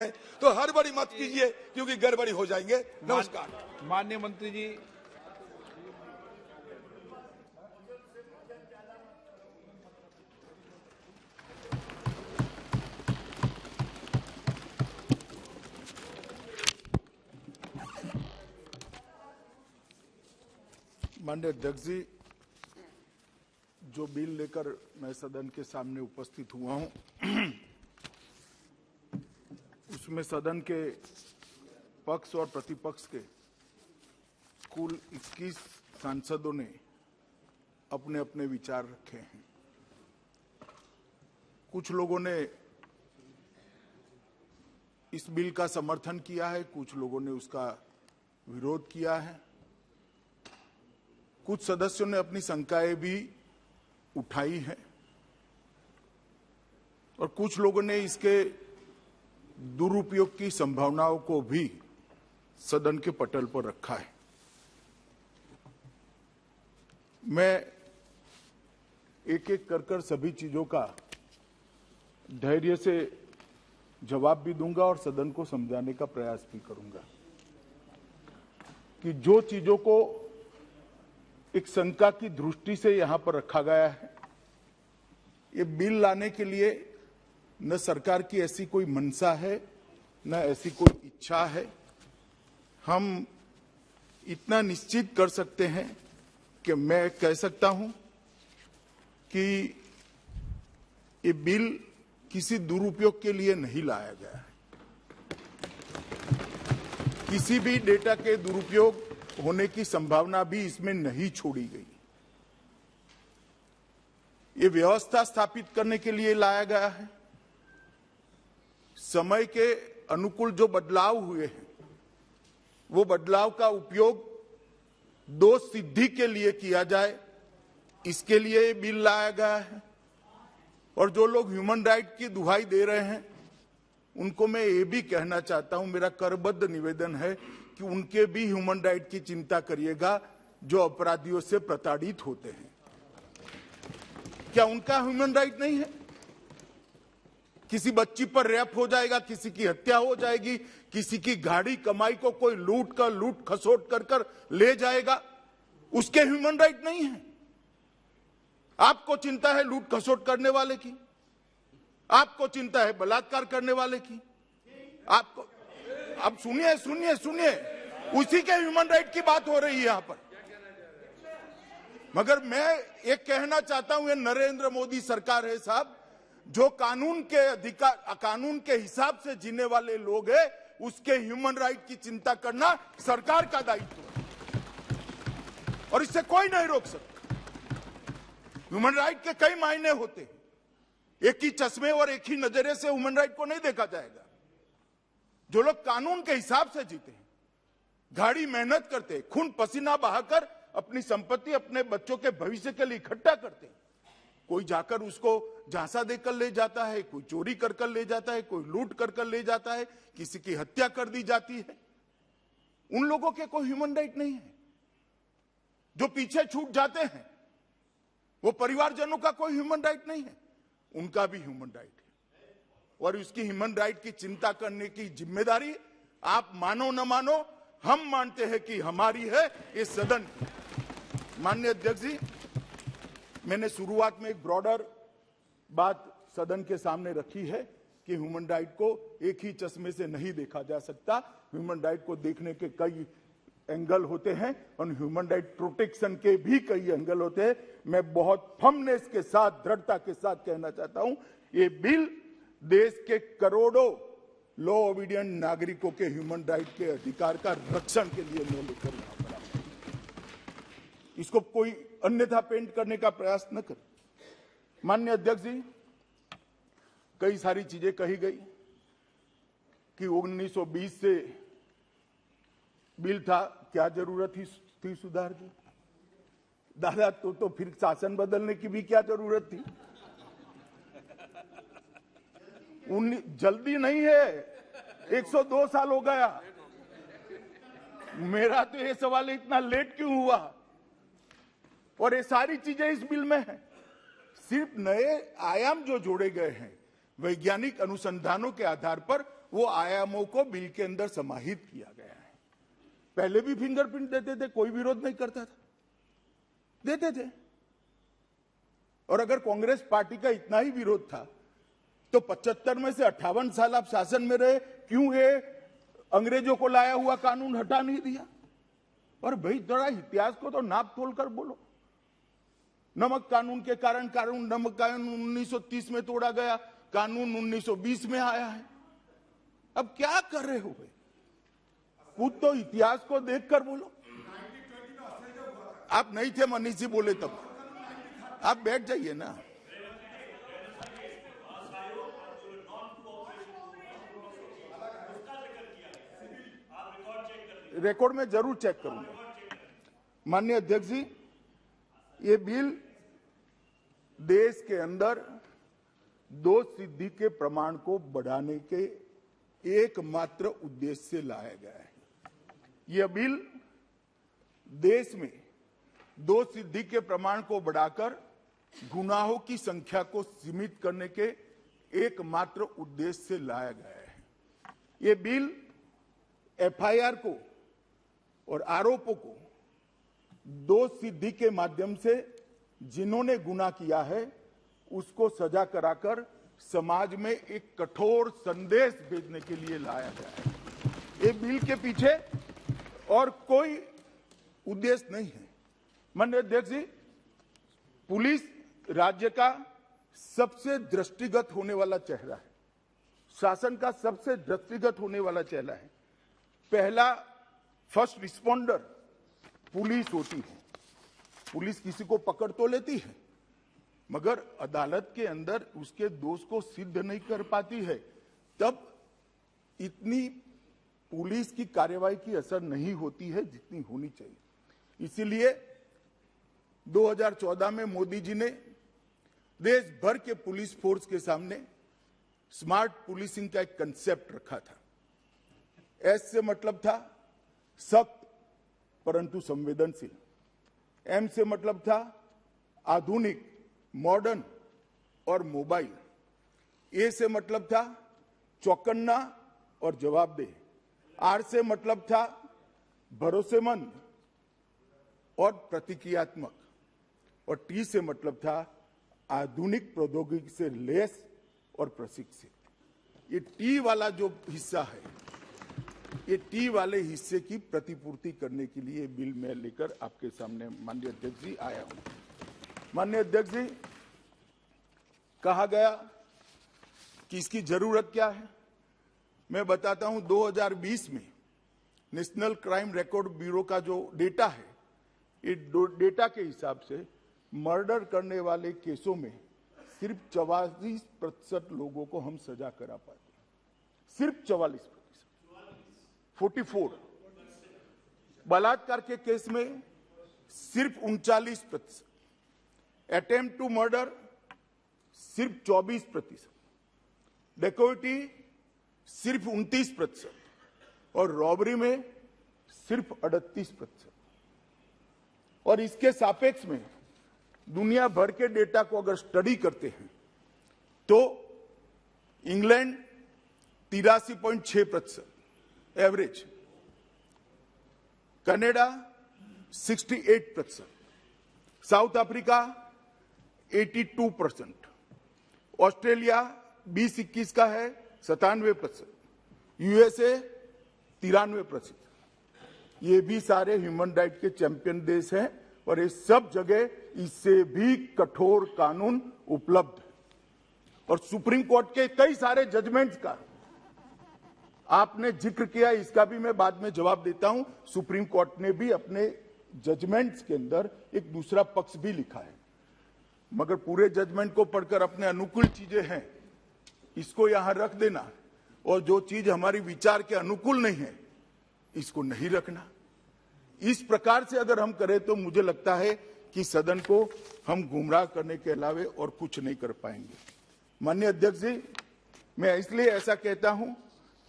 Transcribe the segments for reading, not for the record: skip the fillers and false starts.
तो हड़बड़ी मत कीजिए क्योंकि गड़बड़ी हो जाएंगे। नमस्कार। माननीय मंत्री जी, माननीय अध्यक्ष जी, जो बिल लेकर मैं सदन के सामने उपस्थित हुआ हूं, उसमें सदन के पक्ष और प्रतिपक्ष के कुल 21 सांसदों ने अपने अपने विचार रखे हैं। कुछ लोगों ने इस बिल का समर्थन किया है, कुछ लोगों ने उसका विरोध किया है। कुछ सदस्यों ने अपनी शंकाएं भी उठाई हैं और कुछ लोगों ने इसके दुरुपयोग की संभावनाओं को भी सदन के पटल पर रखा है। मैं एक एक कर सभी चीजों का धैर्य से जवाब भी दूंगा और सदन को समझाने का प्रयास भी करूंगा कि जो चीजों को एक शंका की दृष्टि से यहां पर रखा गया है, ये बिल लाने के लिए न सरकार की ऐसी कोई मंशा है, न ऐसी कोई इच्छा है। हम इतना निश्चित कर सकते हैं कि मैं कह सकता हूं कि ये बिल किसी दुरुपयोग के लिए नहीं लाया गया है। किसी भी डेटा के दुरुपयोग होने की संभावना भी इसमें नहीं छोड़ी गई। ये व्यवस्था स्थापित करने के लिए लाया गया है। समय के अनुकूल जो बदलाव हुए हैं, वो बदलाव का उपयोग दोष सिद्धि के लिए किया जाए, इसके लिए ये बिल लाया गया है। और जो लोग ह्यूमन राइट की दुहाई दे रहे हैं, उनको मैं ये भी कहना चाहता हूं, मेरा करबद्ध निवेदन है कि उनके भी ह्यूमन राइट की चिंता करिएगा जो अपराधियों से प्रताड़ित होते हैं। क्या उनका ह्यूमन राइट नहीं है? किसी बच्ची पर रेप हो जाएगा, किसी की हत्या हो जाएगी, किसी की गाड़ी कमाई को कोई लूट खसोट कर ले जाएगा, उसके ह्यूमन राइट नहीं है। आपको चिंता है लूट खसोट करने वाले की, आपको चिंता है बलात्कार करने वाले की, आपको अब सुनिए उसी के ह्यूमन राइट की बात हो रही है यहां पर। मगर मैं एक कहना चाहता हूं, ये नरेंद्र मोदी सरकार है साहब, जो कानून के अधिकार, कानून के हिसाब से जीने वाले लोग हैं, उसके ह्यूमन राइट की चिंता करना सरकार का दायित्व है और इससे कोई नहीं रोक सकता। ह्यूमन राइट के कई मायने होते हैं, एक ही चश्मे और एक ही नजरिए से ह्यूमन राइट को नहीं देखा जाएगा। जो लोग कानून के हिसाब से जीते हैं, गाड़ी मेहनत करते हैं, खून पसीना बहाकर अपनी संपत्ति अपने बच्चों के भविष्य के लिए इकट्ठा करते हैं, कोई जाकर उसको झांसा देकर ले जाता है, कोई चोरी कर ले जाता है, कोई लूट कर ले जाता है, किसी की हत्या कर दी जाती है, उन लोगों के कोई ह्यूमन राइट नहीं है। जो पीछे छूट जाते हैं, वो परिवारजनों का कोई ह्यूमन राइट नहीं है, उनका भी ह्यूमन राइट है और उसकी ह्यूमन राइट की चिंता करने की जिम्मेदारी आप मानो न मानो, हम मानते हैं कि हमारी है, इस सदन की। माननीय अध्यक्ष जी, मैंने शुरुआत में एक ब्रॉडर बात सदन के सामने रखी है कि ह्यूमन राइट को एक ही चश्मे से नहीं देखा जा सकता। ह्यूमन राइट को देखने के कई एंगल होते हैं और ह्यूमन राइट प्रोटेक्शन के भी कई एंगल होते हैं। मैं बहुत फर्मनेस के साथ, दृढ़ता के साथ कहना चाहता हूं, ये बिल देश के करोड़ों लॉ ओबीडियंट नागरिकों के ह्यूमन राइट के अधिकार का रक्षण के लिए मैं लेकर यहां पर आया। इसको कोई अन्यथा पेंट करने का प्रयास न कर। माननीय अध्यक्ष जी, कई सारी चीजें कही गई कि 1920 से बिल था, क्या जरूरत थी सुधार की? दादा तो फिर शासन बदलने की भी क्या जरूरत थी? जल्दी नहीं है, 102 साल हो गया। मेरा तो ये सवाल है, इतना लेट क्यों हुआ? और ये सारी चीजें इस बिल में है। सिर्फ नए आयाम जो जोड़े गए हैं वैज्ञानिक अनुसंधानों के आधार पर, वो आयामों को बिल के अंदर समाहित किया गया है। पहले भी फिंगरप्रिंट देते थे, कोई विरोध नहीं करता था, देते थे। और अगर कांग्रेस पार्टी का इतना ही विरोध था तो 75 में से 58 साल आप शासन में रहे, क्यों ये अंग्रेजों को लाया हुआ कानून हटा नहीं दिया? और भाई थोड़ा इतिहास को तो नाप तोल कर बोलो। नमक कानून के कारण नमक कानून 1930 में तोड़ा गया, कानून 1920 में आया है। अब क्या कर रहे हो भाई? खुद तो इतिहास को देखकर बोलो। आप नहीं थे, मनीष जी बोले तब, आप बैठ जाइए ना। रिकॉर्ड में जरूर चेक करूंगा। माननीय अध्यक्ष जी, ये बिल देश के अंदर दोष सिद्धि के प्रमाण को बढ़ाने के एकमात्र उद्देश्य से लाया गया है। यह बिल देश में दोष सिद्धि के प्रमाण को बढ़ाकर गुनाहों की संख्या को सीमित करने के एकमात्र उद्देश्य से लाया गया है। यह बिल एफआईआर को और आरोपों को दोष सिद्धि के माध्यम से जिन्होंने गुनाह किया है उसको सजा कराकर समाज में एक कठोर संदेश भेजने के लिए लाया गया है। ये बिल के पीछे और कोई उद्देश्य नहीं है। माननीय अध्यक्ष जी, पुलिस राज्य का सबसे दृष्टिगत होने वाला चेहरा है, शासन का सबसे दृष्टिगत होने वाला चेहरा है। पहला फर्स्ट रिस्पॉन्डर पुलिस होती है। पुलिस किसी को पकड़ तो लेती है, मगर अदालत के अंदर उसके दोष को सिद्ध नहीं कर पाती है, तब इतनी पुलिस की कार्यवाही की असर नहीं होती है जितनी होनी चाहिए। इसीलिए 2014 में मोदी जी ने देश भर के पुलिस फोर्स के सामने स्मार्ट पुलिसिंग का एक कंसेप्ट रखा था। एस से मतलब था सख्त परंतु संवेदनशील, एम से मतलब था आधुनिक, मॉडर्न और मोबाइल, ए से मतलब था चौकन्ना और जवाबदेह, आर से मतलब था भरोसेमंद और प्रतिक्रियात्मक, और टी से मतलब था आधुनिक प्रौद्योगिकी से लैस और प्रशिक्षित। ये टी वाला जो हिस्सा है, ये टी वाले हिस्से की प्रतिपूर्ति करने के लिए बिल में लेकर आपके सामने माननीय अध्यक्ष जी आया हूं। माननीय अध्यक्ष जी, कहा गया कि इसकी जरूरत क्या है, मैं बताता हूं। 2020 में नेशनल क्राइम रिकॉर्ड ब्यूरो का जो डेटा है, ये डेटा के हिसाब से मर्डर करने वाले केसों में सिर्फ 44% लोगों को हम सजा करा पाते हैं, सिर्फ 44%। 44 बलात्कार के केस में सिर्फ 39%, अटेम्प्ट टू मर्डर सिर्फ 24%, डेकोइटी सिर्फ 29% और रॉबरी में सिर्फ 38%। और इसके सापेक्ष में दुनिया भर के डेटा को अगर स्टडी करते हैं तो England 83.6% average, Canada 68%, south Africa 82%, Australia 2021 का है 97%, यूएसए 93%। ये भी सारे ह्यूमन राइट के चैंपियन देश हैं और ये सब जगह इससे भी कठोर कानून उपलब्ध है। और सुप्रीम कोर्ट के कई सारे जजमेंट्स का आपने जिक्र किया, इसका भी मैं बाद में जवाब देता हूं। सुप्रीम कोर्ट ने भी अपने जजमेंट्स के अंदर एक दूसरा पक्ष भी लिखा है, मगर पूरे जजमेंट को पढ़कर अपने अनुकूल चीजें हैं इसको यहां रख देना, और जो चीज हमारी विचार के अनुकूल नहीं है इसको नहीं रखना। इस प्रकार से अगर हम करें तो मुझे लगता है कि सदन को हम गुमराह करने के अलावे और कुछ नहीं कर पाएंगे। माननीय अध्यक्ष जी, मैं इसलिए ऐसा कहता हूं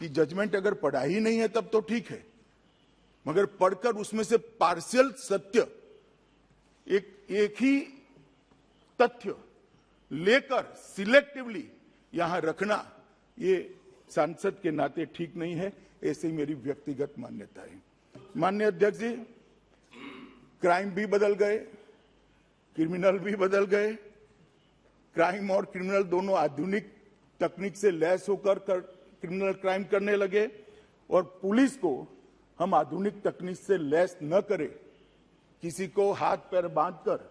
कि जजमेंट अगर पढ़ा ही नहीं है तब तो ठीक है, मगर पढ़कर उसमें से पार्शियल सत्य, एक ही तथ्य लेकर सिलेक्टिवली यहां रखना, ये सांसद के नाते ठीक नहीं है। ऐसे ही मेरी व्यक्तिगत मान्यता है। माननीय अध्यक्ष जी, क्राइम भी बदल गए, क्रिमिनल भी बदल गए। क्राइम और क्रिमिनल दोनों आधुनिक तकनीक से लैस होकर क्रिमिनल क्राइम करने लगे और पुलिस को हम आधुनिक तकनीक से लैस न करें, किसी को हाथ पैर बांधकर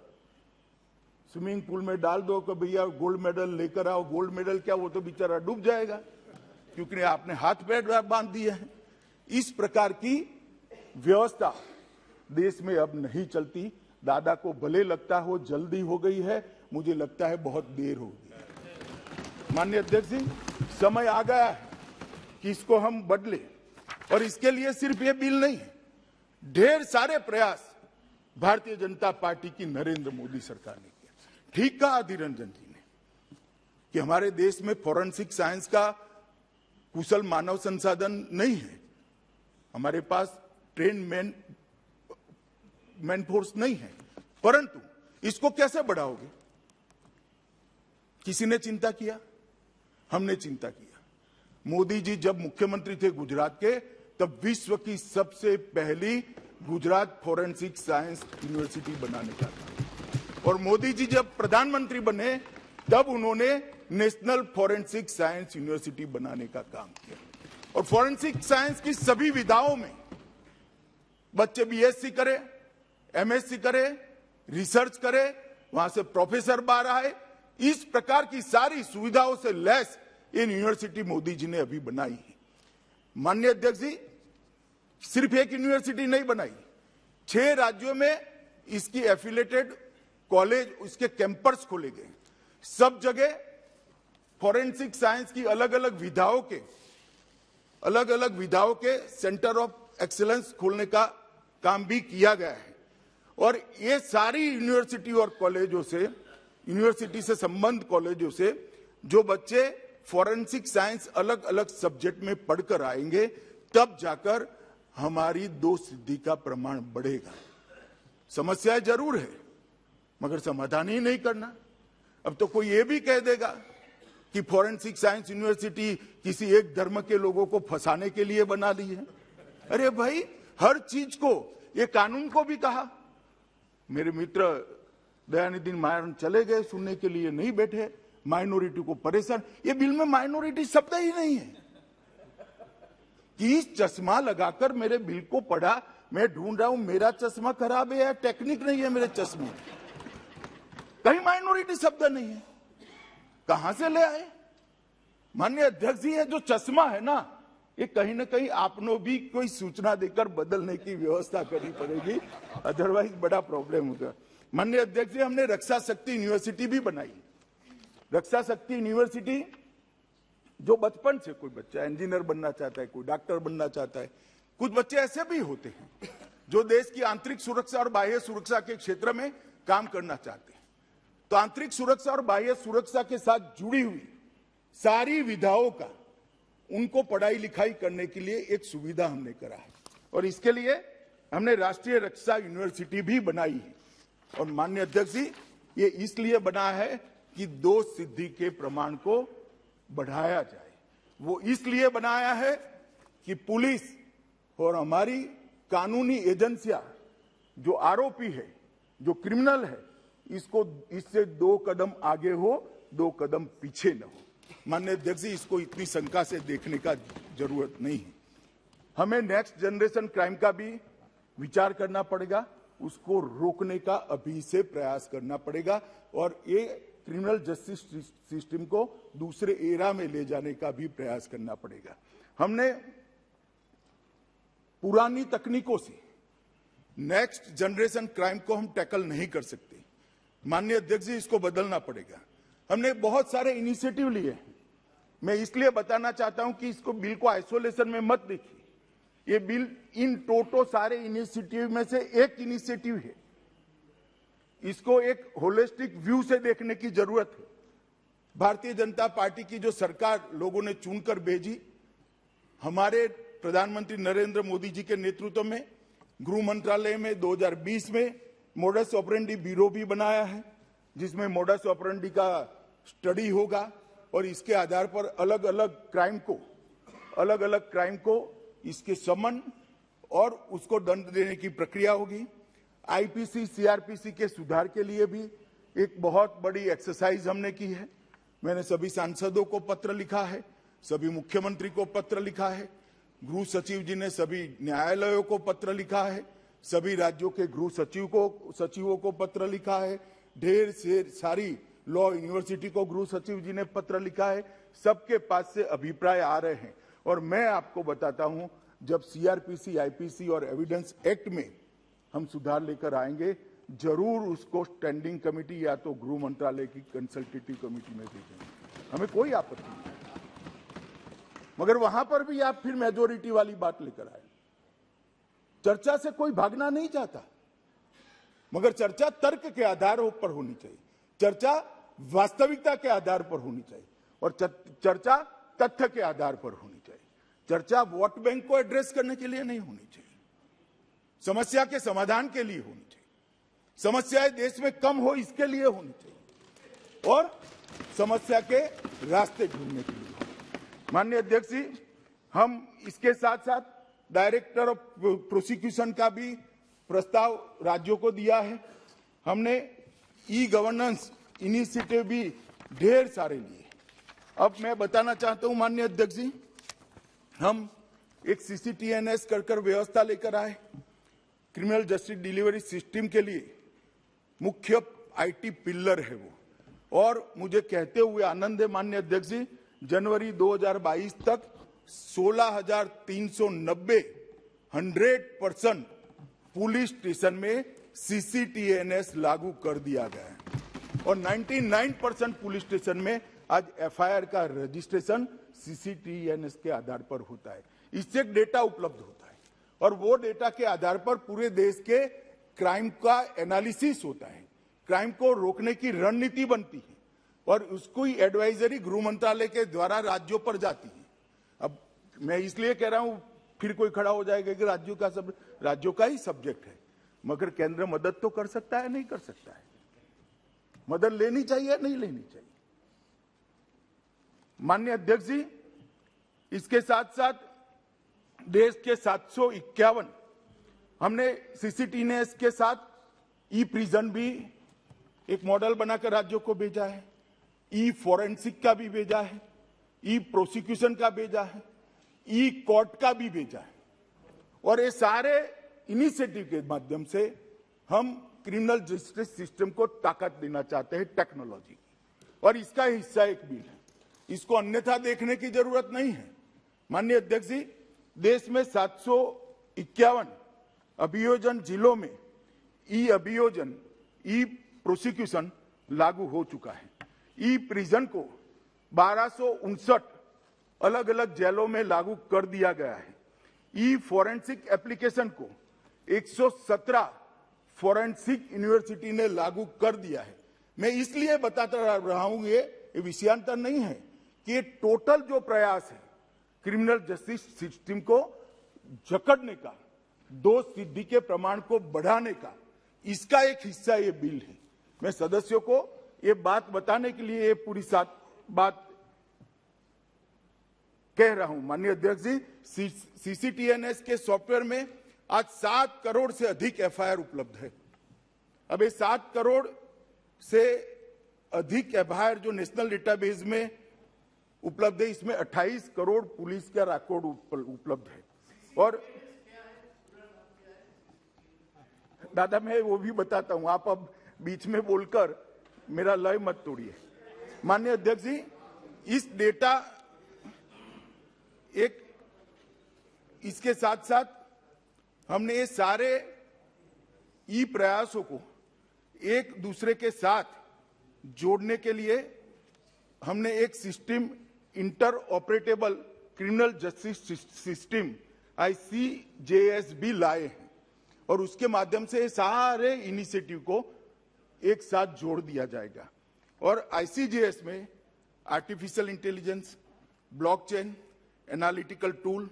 स्विमिंग पूल में डाल दो कि भैया गोल्ड मेडल लेकर आओ। गोल्ड मेडल क्या, वो तो बेचारा डूब जाएगा क्योंकि आपने हाथ पैर बांध दिए हैं। इस प्रकार की व्यवस्था देश में अब नहीं चलती। दादा को भले लगता हो जल्दी हो गई है, मुझे लगता है बहुत देर हो गई। माननीय अध्यक्ष जी, समय आ गया है कि इसको हम बदले और इसके लिए सिर्फ ये बिल नहीं है, ढेर सारे प्रयास भारतीय जनता पार्टी की नरेंद्र मोदी सरकार ने किया। ठीक कहा अधीर रंजन जी ने कि हमारे देश में फॉरेंसिक साइंस का कुशल मानव संसाधन नहीं है, हमारे पास ट्रेन मैन फोर्स नहीं है, परंतु इसको कैसे बढ़ाओगे? किसी ने चिंता किया? हमने चिंता किया। मोदी जी जब मुख्यमंत्री थे गुजरात के, तब विश्व की सबसे पहली गुजरात फॉरेंसिक साइंस यूनिवर्सिटी बनाने का था और मोदी जी जब प्रधानमंत्री बने तब उन्होंने नेशनल फॉरेंसिक साइंस यूनिवर्सिटी बनाने का काम किया और फॉरेंसिक साइंस की सभी विधाओं में बच्चे बीएससी करे, एमएससी करे, रिसर्च करे, वहां से प्रोफेसर बाहर आए। इस प्रकार की सारी सुविधाओं से lace in university Modi ji ने अभी बनाई है। माननीय अध्यक्ष जी, सिर्फ एक यूनिवर्सिटी नहीं बनाई, 6 राज्यों में इसकी एफिलेटेड कॉलेज, उसके कैंपस खोले गए। सब जगह फॉरेंसिक साइंस की अलग अलग विधाओं के सेंटर ऑफ एक्सीलेंस खोलने का काम भी किया गया है और ये सारी यूनिवर्सिटी और कॉलेजों से, यूनिवर्सिटी से संबंध कॉलेजों से जो बच्चे फॉरेंसिक साइंस अलग अलग सब्जेक्ट में पढ़कर आएंगे, तब जाकर हमारी 2 सिद्धि का प्रमाण बढ़ेगा। समस्याएं जरूर है मगर समाधान ही नहीं करना। अब तो कोई ये भी कह देगा कि फॉरेंसिक साइंस यूनिवर्सिटी किसी एक धर्म के लोगों को फंसाने के लिए बना ली है। अरे भाई, हर चीज को, ये कानून को भी कहा। मेरे मित्र दयानिधि मारन चले गए, सुनने के लिए नहीं बैठे, माइनॉरिटी को परेशान। ये बिल में माइनॉरिटी शब्द ही नहीं है कि चश्मा लगाकर मेरे बिल को पढ़ा। मैं ढूंढ रहा हूं मेरा चश्मा खराब है या टेक्निक नहीं है मेरे चश्मे, कहीं माइनॉरिटी शब्द नहीं है। कहां से ले आए? माननीय अध्यक्ष जी, ये जो चश्मा है ना, ये कहीं ना कहीं आपने भी कोई सूचना देकर बदलने की व्यवस्था करनी पड़ेगी, अदरवाइज बड़ा प्रॉब्लम होगा। माननीय अध्यक्ष जी, हमने रक्षा शक्ति यूनिवर्सिटी भी बनाई। रक्षा शक्ति यूनिवर्सिटी, जो बचपन से कोई बच्चा इंजीनियर बनना चाहता है, कोई डॉक्टर बनना चाहता है, कुछ बच्चे ऐसे भी होते हैं जो देश की आंतरिक सुरक्षा और बाह्य सुरक्षा के क्षेत्र में काम करना चाहते हैं। तो आंतरिक सुरक्षा और बाह्य सुरक्षा के साथ जुड़ी हुई सारी विधाओं का उनको पढ़ाई लिखाई करने के लिए एक सुविधा हमने करा है और इसके लिए हमने राष्ट्रीय रक्षा यूनिवर्सिटी भी बनाई है। और माननीय अध्यक्ष जी, ये इसलिए बना है कि 2 सिद्धि के प्रमाण को बढ़ाया जाए। वो इसलिए बनाया है कि पुलिस और हमारी कानूनी एजेंसियां, जो आरोपी है, जो क्रिमिनल है, इससे 2 कदम आगे हो, 2 कदम पीछे न हो। माननीय अध्यक्ष जी, इसको इतनी शंका से देखने का जरूरत नहीं है। हमें नेक्स्ट जनरेशन क्राइम का भी विचार करना पड़ेगा, उसको रोकने का अभी से प्रयास करना पड़ेगा और ये क्रिमिनल जस्टिस सिस्टम को दूसरे एरा में ले जाने का भी प्रयास करना पड़ेगा। हमने पुरानी तकनीकों से नेक्स्ट जनरेशन क्राइम को हम टैकल नहीं कर सकते। माननीय अध्यक्ष जी, इसको बदलना पड़ेगा। हमने बहुत सारे इनिशिएटिव लिए हैं। मैं इसलिए बताना चाहता हूं कि इसको बिल को आइसोलेशन में मत देखिए। ये बिल इन टोटो सारे इनिशिएटिव में से एक इनिशिएटिव है। इसको एक होलिस्टिक व्यू से देखने की जरूरत है। भारतीय जनता पार्टी की जो सरकार लोगों ने चुनकर भेजी, हमारे प्रधानमंत्री नरेंद्र मोदी जी के नेतृत्व में गृह मंत्रालय में 2020 में मोडस ऑपरेंडी ब्यूरो भी बनाया है, जिसमें मोडस ऑपरेंडी का स्टडी होगा और इसके आधार पर अलग अलग क्राइम को अलग अलग क्राइम को इसके समन और उसको दंड देने की प्रक्रिया होगी। आईपीसी सीआरपीसी के सुधार के लिए भी एक बहुत बड़ी एक्सरसाइज हमने की है। मैंने सभी सांसदों को पत्र लिखा है, सभी मुख्यमंत्री को पत्र लिखा है, गृह सचिव जी ने सभी न्यायालयों को पत्र लिखा है, सभी राज्यों के गृह सचिवों को पत्र लिखा है, ढेर से सारी लॉ यूनिवर्सिटी को गृह सचिव जी ने पत्र लिखा है। सबके पास से अभिप्राय आ रहे हैं और मैं आपको बताता हूं, जब सीआरपीसी, आईपीसी और एविडेंस एक्ट में हम सुधार लेकर आएंगे, जरूर उसको स्टैंडिंग कमेटी या तो गृह मंत्रालय की कंसल्टेटिव कमेटी में भेजेंगे, हमें कोई आपत्ति नहीं। मगर वहां पर भी आप फिर मेजोरिटी वाली बात लेकर आए। चर्चा से कोई भागना नहीं चाहता, मगर चर्चा तर्क के आधार पर होनी चाहिए, चर्चा वास्तविकता के आधार पर होनी चाहिए और चर्चा तथ्य के आधार पर होनी चाहिए। चर्चा वोट बैंक को एड्रेस करने के लिए नहीं होनी चाहिए, समस्या के समाधान के लिए होनी चाहिए, समस्याएं देश में कम हो इसके लिए होनी चाहिए और समस्या के रास्ते ढूंढने के लिए। माननीय अध्यक्ष जी, हम इसके साथ साथ डायरेक्टर ऑफ प्रोसिक्यूशन का भी प्रस्ताव राज्यों को दिया है। हमने ई गवर्नेंस इनिशिएटिव भी ढेर सारे लिए। अब मैं बताना चाहता हूं माननीय अध्यक्ष जी, हम एक सीसीटीएनएस कर व्यवस्था लेकर आए। क्रिमिनल जस्टिस डिलीवरी सिस्टम के लिए मुख्य आईटी पिलर है वो, और मुझे कहते हुए आनंद है माननीय अध्यक्ष जी, जनवरी 2022 तक 16,390 100% पुलिस स्टेशन में सीसीटीएनएस लागू कर दिया गया है और 99% पुलिस स्टेशन में आज एफआईआर का रजिस्ट्रेशन सीसीटीएनएस के आधार पर होता है। इससे डेटा उपलब्ध होता है और वो डेटा के आधार पर पूरे देश के क्राइम का एनालिसिस होता है, क्राइम को रोकने की रणनीति बनती है और उसको ही एडवाइजरी गृह मंत्रालय के द्वारा राज्यों पर जाती है। अब मैं इसलिए कह रहा हूं, फिर कोई खड़ा हो जाएगा कि राज्यों का ही सब्जेक्ट है, मगर केंद्र मदद तो कर सकता है, नहीं कर सकता है, मदद लेनी चाहिए नहीं लेनी चाहिए। माननीय अध्यक्ष जी, इसके साथ साथ देश के 751 हमने सीसीटीएनएस के साथ ई प्रिजन भी एक मॉडल बनाकर राज्यों को भेजा है, ई फॉरेंसिक का भी भेजा है, ई प्रोसिक्यूशन का भेजा है, ई कोर्ट का भी भेजा है और ये सारे इनिशिएटिव के माध्यम से हम क्रिमिनल जस्टिस सिस्टम को ताकत देना चाहते हैं टेक्नोलॉजी की, और इसका हिस्सा एक बिल है, इसको अन्यथा देखने की जरूरत नहीं है। माननीय अध्यक्ष जी, देश में 751 अभियोजन जिलों में ई अभियोजन, ई प्रोसिक्यूशन लागू हो चुका है। ई प्रिजन को 1259 अलग अलग जेलों में लागू कर दिया गया है। ई फॉरेंसिक एप्लीकेशन को 117 फॉरेंसिक यूनिवर्सिटी ने लागू कर दिया है। मैं इसलिए बताता रहा हूं, ये विषयांतर नहीं है कि ये टोटल जो प्रयास है क्रिमिनल जस्टिस सिस्टम को जकड़ने का, दोष सिद्धि के प्रमाण को बढ़ाने का, इसका एक हिस्सा ये बिल है। मैं सदस्यों को ये बात बताने के लिए ये पूरी बात कह रहा हूं। माननीय अध्यक्ष जी, सीसीटीएनएस के सॉफ्टवेयर में आज 7 करोड़ से अधिक एफआईआर उपलब्ध है। अब ये 7 करोड़ से अधिक एफआईआर जो नेशनल डेटाबेस में उपलब्ध है, इसमें 28 करोड़ पुलिस का रिकॉर्ड उपलब्ध है। और दादा, मैं वो भी बताता हूं, आप अब बीच में बोलकर मेरा लय मत तोड़िए। माननीय अध्यक्ष जी, इस डेटा इसके साथ साथ हमने ये सारे ई प्रयासों को एक दूसरे के साथ जोड़ने के लिए हमने एक system, inter operable criminal justice system ICJS भी लाए हैं और उसके माध्यम से सारे इनिशिएटिव को एक साथ जोड़ दिया जाएगा। और ICJS में artificial intelligence, blockchain, analytical tool,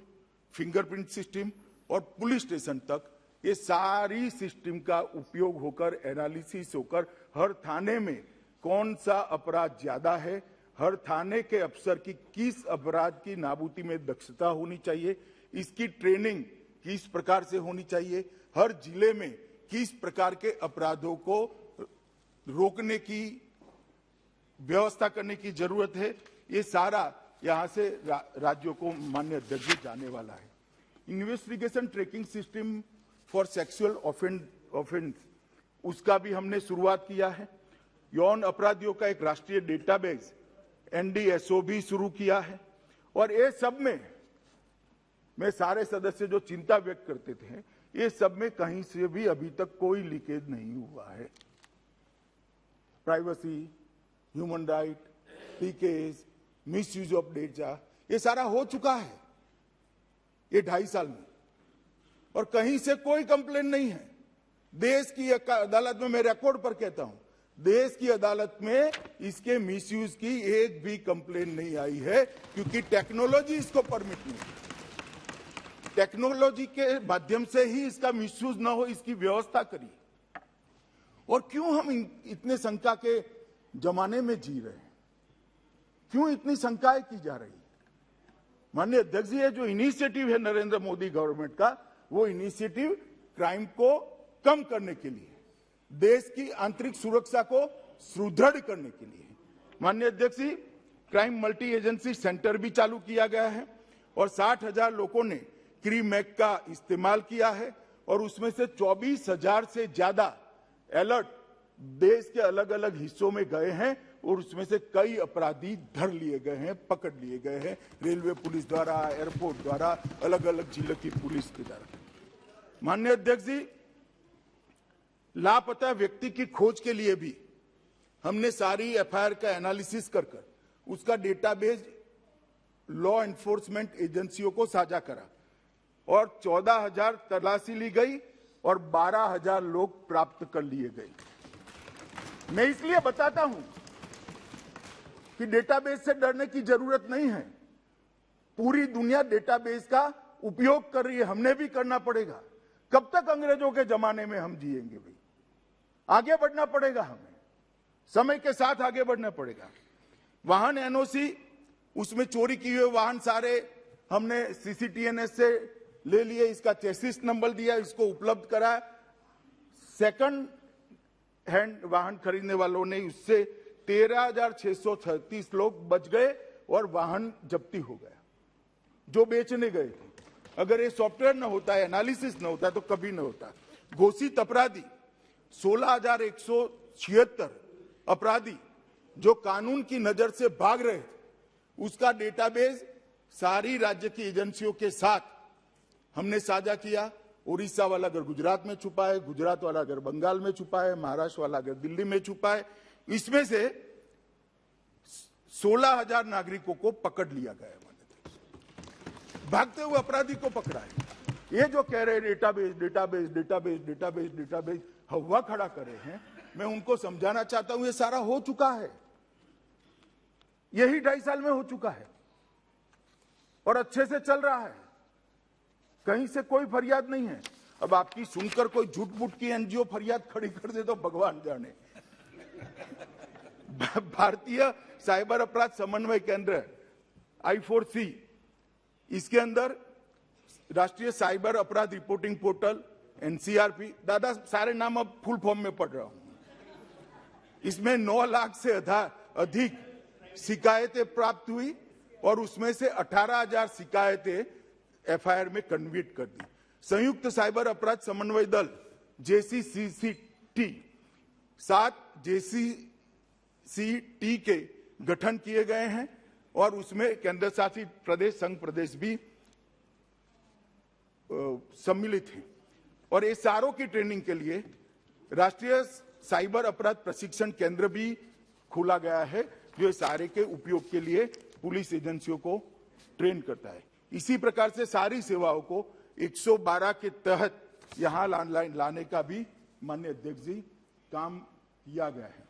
fingerprint system और पुलिस स्टेशन तक ये सारी सिस्टम का उपयोग होकर, एनालिसिस होकर, हर थाने में कौन सा अपराध ज्यादा है, हर थाने के अफसर की किस अपराध की नाबूदी में दक्षता होनी चाहिए, इसकी ट्रेनिंग किस प्रकार से होनी चाहिए, हर जिले में किस प्रकार के अपराधों को रोकने की व्यवस्था करने की जरूरत है, ये सारा यहां से राज्यों को माननीय अध्यक्ष जी जाने वाला है। Investigation tracking system for sexual offence उसका भी हमने शुरुआत किया है। यौन अपराधियों का एक राष्ट्रीय डेटाबेस NDSO भी शुरू किया है। और ये सब में सारे सदस्य जो चिंता व्यक्त करते थे, ये सब में कहीं से भी अभी तक कोई लीकेज नहीं हुआ है। Privacy, human right, leakage, misuse of data, ये सारा हो चुका है ये 2.5 साल में, और कहीं से कोई कंप्लेन नहीं है। देश की अदालत में, मैं रिकॉर्ड पर कहता हूं, देश की अदालत में इसके मिसयूज की एक भी कंप्लेन नहीं आई है, क्योंकि टेक्नोलॉजी इसको परमिट नहीं। टेक्नोलॉजी के माध्यम से ही इसका मिसयूज ना हो, इसकी व्यवस्था करी। और क्यों हम इतने शंका के जमाने में जी रहे हैं? क्यों इतनी शंकाएं की जा रही है? माननीय अध्यक्ष जी, ये जो इनिशिएटिव है नरेंद्र मोदी गवर्नमेंट का, वो इनिशिएटिव क्राइम को कम करने के लिए, देश की आंतरिक सुरक्षा को सुदृढ़ करने के लिए। माननीय अध्यक्ष जी, क्राइम मल्टी एजेंसी सेंटर भी चालू किया गया है और 60,000 लोगों ने क्रीमैक का इस्तेमाल किया है, और उसमें से 24,000 से ज्यादा अलर्ट देश के अलग अलग हिस्सों में गए हैं, और उसमें से कई अपराधी धर लिए गए हैं, पकड़ लिए गए हैं, रेलवे पुलिस द्वारा, एयरपोर्ट द्वारा, अलग अलग जिले की पुलिस के द्वारा। माननीय अध्यक्ष जी, लापता व्यक्ति की खोज के लिए भी हमने सारी FIR का एनालिसिस कर उसका डेटाबेस लॉ एनफोर्समेंट एजेंसियों को साझा करा, और 14,000 तलाशी ली गई और 12,000 लोग प्राप्त कर लिए गए। मैं इसलिए बताता हूं कि डेटाबेस से डरने की जरूरत नहीं है। पूरी दुनिया डेटाबेस का उपयोग कर रही है, हमने भी करना पड़ेगा। कब तक अंग्रेजों के जमाने में हम जिएंगे भाई? आगे बढ़ना पड़ेगा, हमें समय के साथ आगे बढ़ना पड़ेगा। वाहन NOC, उसमें चोरी किए हुए वाहन सारे हमने CCTNS से ले लिए, इसका चेसिस नंबर दिया, इसको उपलब्ध करा। सेकंड हैंड वाहन खरीदने वालों ने उससे 13,636 लोग बच गए और वाहन जब्ती हो गया जो बेचने गए थे। अगर ये सॉफ्टवेयर न होता, एनालिसिस न होता, तो कभी न होता। घोषित अपराधी 16,176 अपराधी जो कानून की नजर से भाग रहे थे, उसका डेटाबेस सारी राज्य की एजेंसियों के साथ हमने साझा किया। उड़ीसा वाला अगर गुजरात में छुपा है, गुजरात वाला अगर बंगाल में छुपा है, महाराष्ट्र वाला अगर दिल्ली में छुपा है, इसमें से 16,000 नागरिकों को पकड़ लिया गया है। भागते हुए अपराधी को पकड़ा है। ये जो कह रहे database database database database database हवा खड़ा कर रहे हैं, मैं उनको समझाना चाहता हूं, ये सारा हो चुका है। यही 2.5 साल में हो चुका है और अच्छे से चल रहा है, कहीं से कोई फरियाद नहीं है। अब आपकी सुनकर कोई झूठ मूठ की NGO फरियाद खड़ी कर दे तो भगवान जाने। भारतीय साइबर अपराध समन्वय केंद्र I4C, इसके अंदर राष्ट्रीय साइबर अपराध रिपोर्टिंग पोर्टल NCRP, दादा सारे नाम अब फुल फॉर्म में पढ़ रहा हूं। इसमें 9 लाख से अधिक शिकायतें प्राप्त हुई और उसमें से 18,000 शिकायतें FIR में कन्वर्ट कर दी। संयुक्त साइबर अपराध समन्वय दल JCCT 7 JCCT के गठन किए गए हैं और उसमें केंद्र शासित प्रदेश, संघ प्रदेश भी सम्मिलित हैं। और ये सारों की ट्रेनिंग के लिए राष्ट्रीय साइबर अपराध प्रशिक्षण केंद्र भी खोला गया है, जो सारे के उपयोग के लिए पुलिस एजेंसियों को ट्रेन करता है। इसी प्रकार से सारी सेवाओं को 112 के तहत यहां लाने का भी माननीय अध्यक्ष जी काम किया गया है।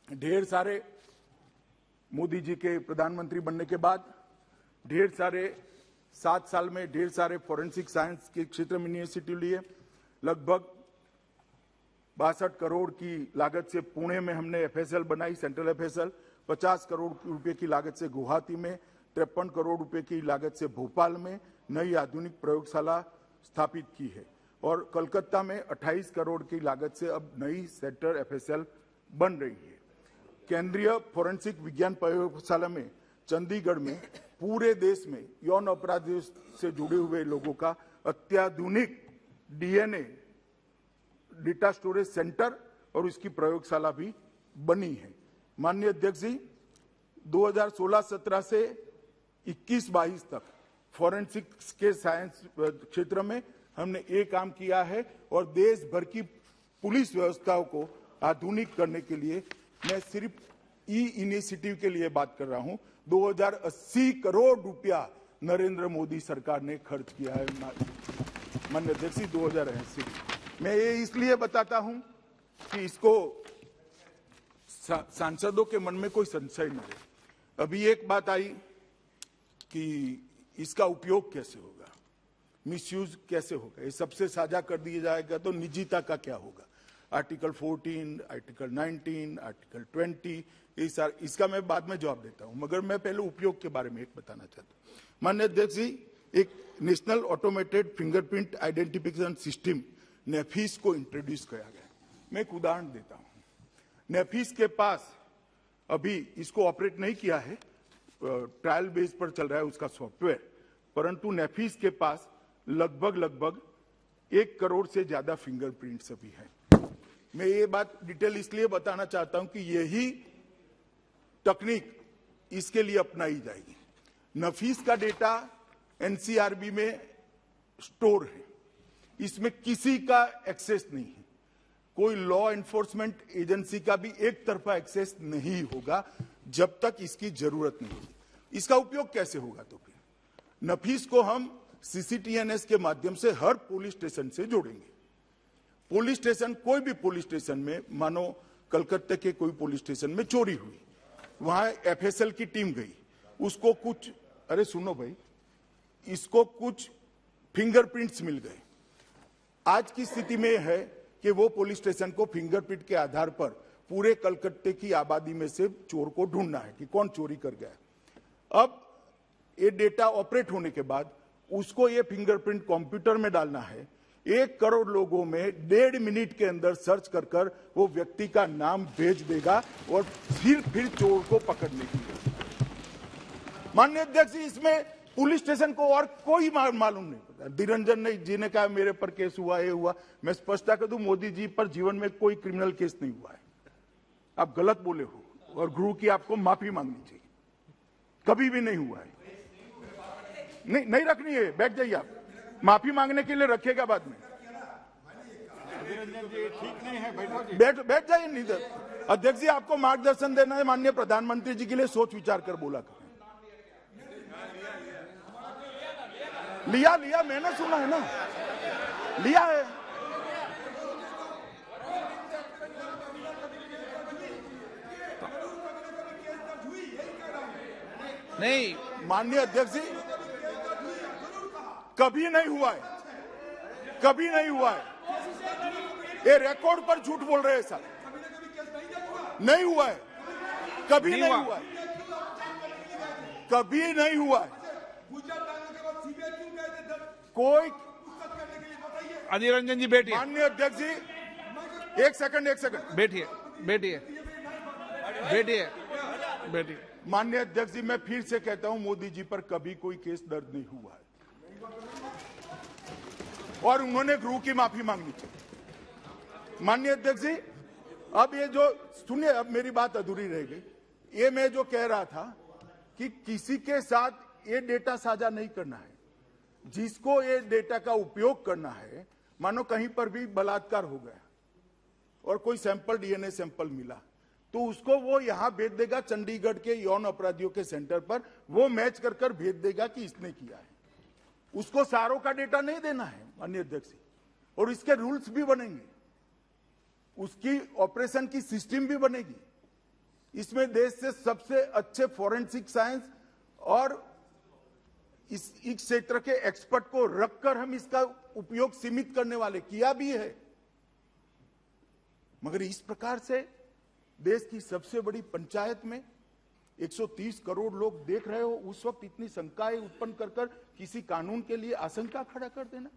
ढेर सारे मोदी जी के प्रधानमंत्री बनने के बाद ढेर सारे 7 साल में ढेर सारे फॉरेंसिक साइंस के क्षेत्र में इनिशिएटिव लिए। लगभग 62 करोड़ की लागत से पुणे में हमने FSL बनाई, सेंट्रल FSL। 50 करोड़ रुपए की लागत से गुवाहाटी में, 53 करोड़ रुपए की लागत से भोपाल में नई आधुनिक प्रयोगशाला स्थापित की है और कलकत्ता में 28 करोड़ की लागत से अब नई सेंटर एफएसएल बन रही है। केंद्रीय फोरेंसिक विज्ञान प्रयोगशाला में चंडीगढ़ में पूरे देश में यौन अपराधियों से जुड़े हुए लोगों का अत्याधुनिक डीएनए डेटा स्टोरेज सेंटर और इसकी प्रयोगशाला भी बनी है। माननीय अध्यक्ष जी, 2016-17 से 21-22 तक फॉरेंसिक्स के साइंस क्षेत्र में हमने ये काम किया है और देश भर की पुलिस व्यवस्थाओं को आधुनिक करने के लिए मैं सिर्फ ई इनिशिएटिव के लिए बात कर रहा हूं। 2080 करोड़ रुपया नरेंद्र मोदी सरकार ने खर्च किया है। माननीय अध्यक्ष जी, 2080। मैं ये इसलिए बताता हूं कि इसको सांसदों के मन में कोई संशय न रहे। अभी एक बात आई कि इसका उपयोग कैसे होगा, मिसयूज कैसे होगा, ये सबसे साझा कर दिया जाएगा तो निजीता का क्या होगा। आर्टिकल 14, आर्टिकल 19, आर्टिकल 20, इसका मैं बाद में जवाब देता हूं, मगर मैं पहले उपयोग के बारे में एक बताना चाहता हूं। माननीय अध्यक्ष जी, एक national automated fingerprint identification system NAFIS को इंट्रोड्यूस किया गया। मैं एक उदाहरण देता हूं। नेफिस के पास अभी इसको ऑपरेट नहीं किया है, ट्रायल बेस पर चल रहा है उसका सॉफ्टवेयर, परंतु नेफिस के पास लगभग 1 करोड़ से ज्यादा फिंगरप्रिंट्स अभी है। मैं ये बात डिटेल इसलिए बताना चाहता हूं कि यही तकनीक इसके लिए अपनाई जाएगी। नफीस का डेटा एनसीआरबी में स्टोर है, इसमें किसी का एक्सेस नहीं है, कोई लॉ एनफोर्समेंट एजेंसी का भी एक तरफा एक्सेस नहीं होगा जब तक इसकी जरूरत नहीं होगी। इसका उपयोग कैसे होगा? तो फिर नफीस को हम सीसीटीएनएस के माध्यम से हर पुलिस स्टेशन से जोड़ेंगे। पुलिस स्टेशन, कोई भी पुलिस स्टेशन में, मानो कलकत्ते के कोई पुलिस स्टेशन में चोरी हुई, वहां एफएसएल की टीम गई, उसको कुछ, अरे सुनो भाई, इसको कुछ फिंगरप्रिंट्स मिल गए। आज की स्थिति में है कि वो पुलिस स्टेशन को फिंगरप्रिंट के आधार पर पूरे कलकत्ते की आबादी में से चोर को ढूंढना है कि कौन चोरी कर गया। अब ये डेटा ऑपरेट होने के बाद उसको ये फिंगरप्रिंट कंप्यूटर में डालना है। 1 करोड़ लोगों में 1.5 मिनट के अंदर सर्च कर वो व्यक्ति का नाम भेज देगा और फिर चोर को पकड़ने की। माननीय अध्यक्ष जी, इसमें पुलिस स्टेशन को और कोई मालूम नहीं पड़ता। निरंजन जी ने कहा मेरे पर केस हुआ, ये हुआ। मैं स्पष्टता कर दूं, मोदी जी पर जीवन में कोई क्रिमिनल केस नहीं हुआ है। आप गलत बोले हो और गुरु की आपको माफी मांगनी चाहिए। कभी भी नहीं हुआ है। नहीं रखनी है, बैठ जाइए आप। माफी मांगने के लिए रखेगा बाद में। ठीक नहीं है, बैठ जाइए। नहीं, अध्यक्ष जी आपको मार्गदर्शन देना है। माननीय प्रधानमंत्री जी के लिए सोच विचार कर बोला करें। लिया मैंने सुना है ना, लिया है। नहीं, माननीय अध्यक्ष जी, कभी नहीं हुआ है, कभी नहीं हुआ है। ये रिकॉर्ड पर झूठ बोल रहे हैं सर। नहीं हुआ है, कभी नहीं हुआ है, कभी नहीं हुआ है। कोई, अधीर रंजन जी बैठिए। माननीय अध्यक्ष जी, एक सेकंड बैठिए। माननीय अध्यक्ष जी, मैं फिर से कहता हूं, मोदी जी पर कभी कोई केस दर्ज नहीं हुआ है और उन्होंने गुरु की माफी मांगनी चाहिए। माननीय अध्यक्ष जी, अब ये जो सुनिए, अब मेरी बात अधूरी रह गई। ये मैं जो कह रहा था कि किसी के साथ ये डेटा साझा नहीं करना है। जिसको ये डेटा का उपयोग करना है, मानो कहीं पर भी बलात्कार हो गया और कोई सैंपल, डीएनए सैंपल मिला, तो उसको वो यहां भेज देगा चंडीगढ़ के यौन अपराधियों के सेंटर पर। वो मैच कर भेज देगा कि इसने किया है। उसको सारों का डेटा नहीं देना है माननीय अध्यक्ष, और इसके रूल्स भी बनेंगे, उसकी ऑपरेशन की सिस्टम भी बनेगी। इसमें देश से सबसे अच्छे फॉरेंसिक साइंस और इस क्षेत्र के एक्सपर्ट को रखकर हम इसका उपयोग सीमित करने वाले, किया भी है। मगर इस प्रकार से देश की सबसे बड़ी पंचायत में 130 करोड़ लोग देख रहे हो, उस वक्त इतनी शंकाएं उत्पन्न कर कर किसी कानून के लिए आशंका खड़ा कर देना।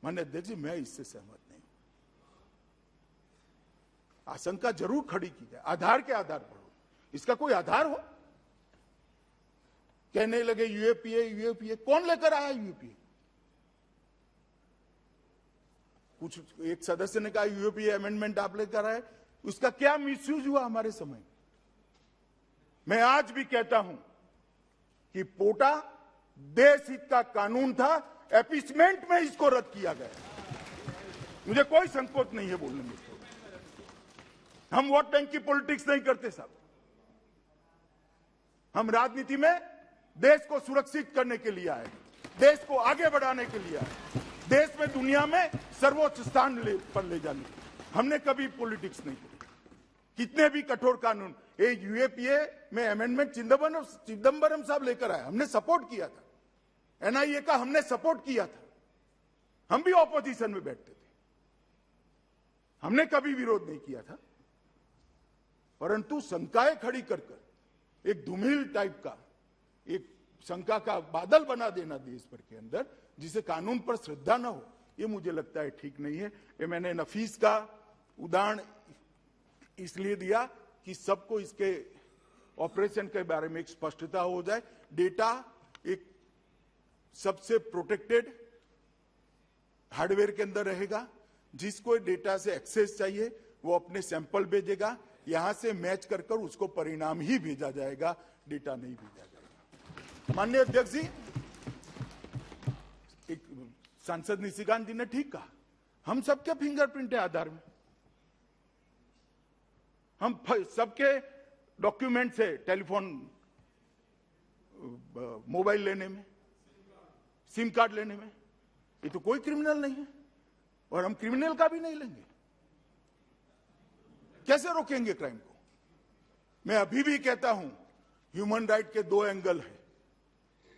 माननीय अध्यक्ष जी, मैं इससे सहमत नहीं। आशंका जरूर खड़ी की जाए, आधार के आधार पर हो, इसका कोई आधार हो। कहने लगे यूएपीए यूएपीए, कौन लेकर आया यूएपीए? कुछ एक सदस्य ने कहा यूएपीए अमेंडमेंट आप लेकर आए, उसका क्या मिसयूज हुआ हमारे समय? मैं आज भी कहता हूं कि पोटा देश हित का कानून था, एपीसमेंट में इसको रद्द किया गया। मुझे कोई संकोच नहीं है बोलने में। हम वोट बैंक की पॉलिटिक्स नहीं करते साहब। हम राजनीति में देश को सुरक्षित करने के लिए आए, देश को आगे बढ़ाने के लिए आए, देश में दुनिया में सर्वोच्च स्थान पर ले जाने। हमने कभी पॉलिटिक्स नहीं की। कितने भी कठोर कानून, ये यूएपीए में अमेंडमेंट चिदंबरम साहब लेकर आए, हमने सपोर्ट किया था। एनआईए का हमने सपोर्ट किया था। हम भी ऑपोजिशन में बैठते थे, हमने कभी विरोध नहीं किया था। परंतु शंकाएं खड़ी कर कर एक धूमिल टाइप का एक शंका का बादल बना देना देश भर के अंदर, जिसे कानून पर श्रद्धा न हो, ये मुझे लगता है ठीक नहीं है। ये मैंने नफीस का उदाहरण इसलिए दिया कि सबको इसके ऑपरेशन के बारे में एक स्पष्टता हो जाए। डेटा एक सबसे प्रोटेक्टेड हार्डवेयर के अंदर रहेगा। जिसको डेटा से एक्सेस चाहिए वो अपने सैंपल भेजेगा, यहां से मैच कर कर उसको परिणाम ही भेजा जाएगा, डेटा नहीं भेजा जाएगा। माननीय अध्यक्ष जी, एक सांसद निशिकांत जी ने ठीक कहा, हम सबके फिंगरप्रिंट है आधार में, हम सबके डॉक्यूमेंट्स है टेलीफोन मोबाइल लेने में, सिम कार्ड लेने में। ये तो कोई क्रिमिनल नहीं है और हम क्रिमिनल का भी नहीं लेंगे। कैसे रोकेंगे क्राइम को? मैं अभी भी कहता हूं ह्यूमन राइट के दो एंगल है।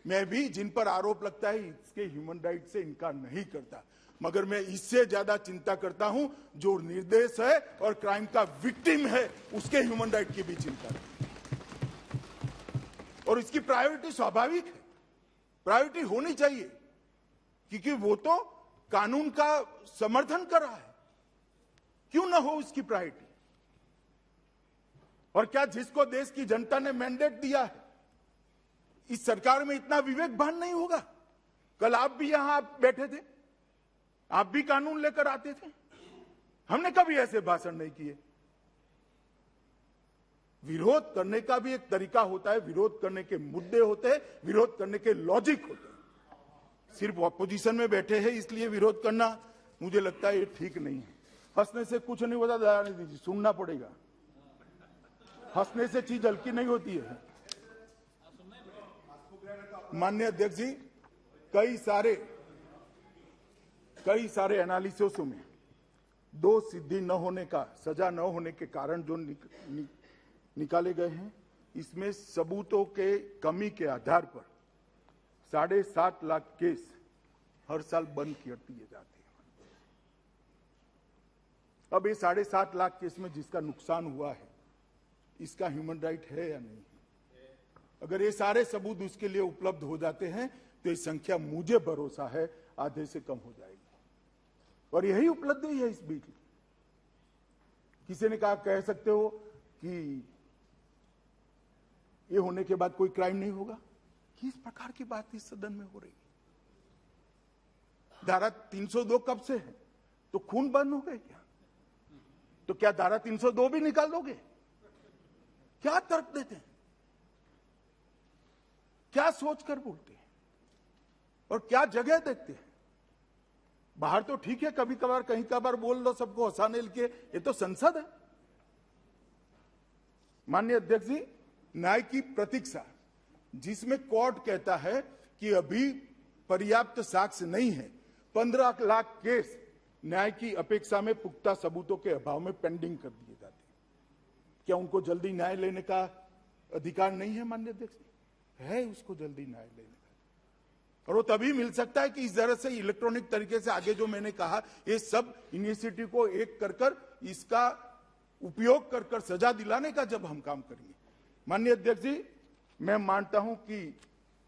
मैं भी जिन पर आरोप लगता है इसके ह्यूमन राइट से इनकार नहीं करता, मगर मैं इससे ज्यादा चिंता करता हूं जो निर्दोष है और क्राइम का विक्टिम है उसके ह्यूमन राइट की भी चिंता है। और इसकी प्रायोरिटी स्वाभाविक है, प्रायोरिटी होनी चाहिए, क्योंकि वो तो कानून का समर्थन कर रहा है। क्यों ना हो उसकी प्रायोरिटी? और क्या जिसको देश की जनता ने मैंडेट दिया है, इस सरकार में इतना विवेक भान नहीं होगा? कल आप भी यहां बैठे थे, आप भी कानून लेकर आते थे, हमने कभी ऐसे भाषण नहीं किए। विरोध करने का भी एक तरीका होता है, विरोध करने के मुद्दे होते हैं, विरोध करने के लॉजिक होते हैं। सिर्फ ऑपोजिशन में बैठे हैं इसलिए विरोध करना मुझे लगता है ये ठीक नहीं है। हंसने से कुछ नहीं होता, दयानिधि दीजिए, सुनना पड़ेगा। हंसने से चीज हल्की नहीं होती है। माननीय अध्यक्ष जी, कई सारे एनालिसिसों में दोष सिद्धि न होने का, सजा न होने के कारण जो निकाले गए हैं, इसमें सबूतों के कमी के आधार पर 7.5 लाख केस हर साल बंद कर दिए जाते हैं। अब ये 7.5 लाख केस में जिसका नुकसान हुआ है, इसका ह्यूमन राइट है या नहीं? अगर ये सारे सबूत उसके लिए उपलब्ध हो जाते हैं तो ये संख्या, मुझे भरोसा है, आधे से कम हो जाएगी। और यही उपलब्धि है इस बीच। किसी ने कहा, कह सकते हो कि ये होने के बाद कोई क्राइम नहीं होगा? किस प्रकार की बात इस सदन में हो रही है? धारा 302 कब से है? तो खून बंद हो गए क्या? तो क्या धारा 302 भी निकाल दोगे? क्या तर्क देते हैं, क्या सोचकर बोलते हैं और क्या जगह देखते हैं? बाहर तो ठीक है, कभी कभार कहीं कभार बोल दो सबको हंसाने के, ये तो संसद है। माननीय अध्यक्ष जी, न्याय की प्रतीक्षा, जिसमें कोर्ट कहता है कि अभी पर्याप्त साक्ष्य नहीं है, 15 लाख केस न्याय की अपेक्षा में पुख्ता सबूतों के अभाव में पेंडिंग कर दिए जाते हैं। क्या उनको जल्दी न्याय लेने का अधिकार नहीं है? माननीय अध्यक्ष जी, है उसको जल्दी न्याय लेने का, और वो तभी मिल सकता है कि इस तरह से इलेक्ट्रॉनिक तरीके से आगे जो मैंने कहा, ये सब इनिशिएटिव को एक कर इसका उपयोग कर सजा दिलाने का जब हम काम करेंगे। माननीय अध्यक्ष जी, मैं मानता हूं कि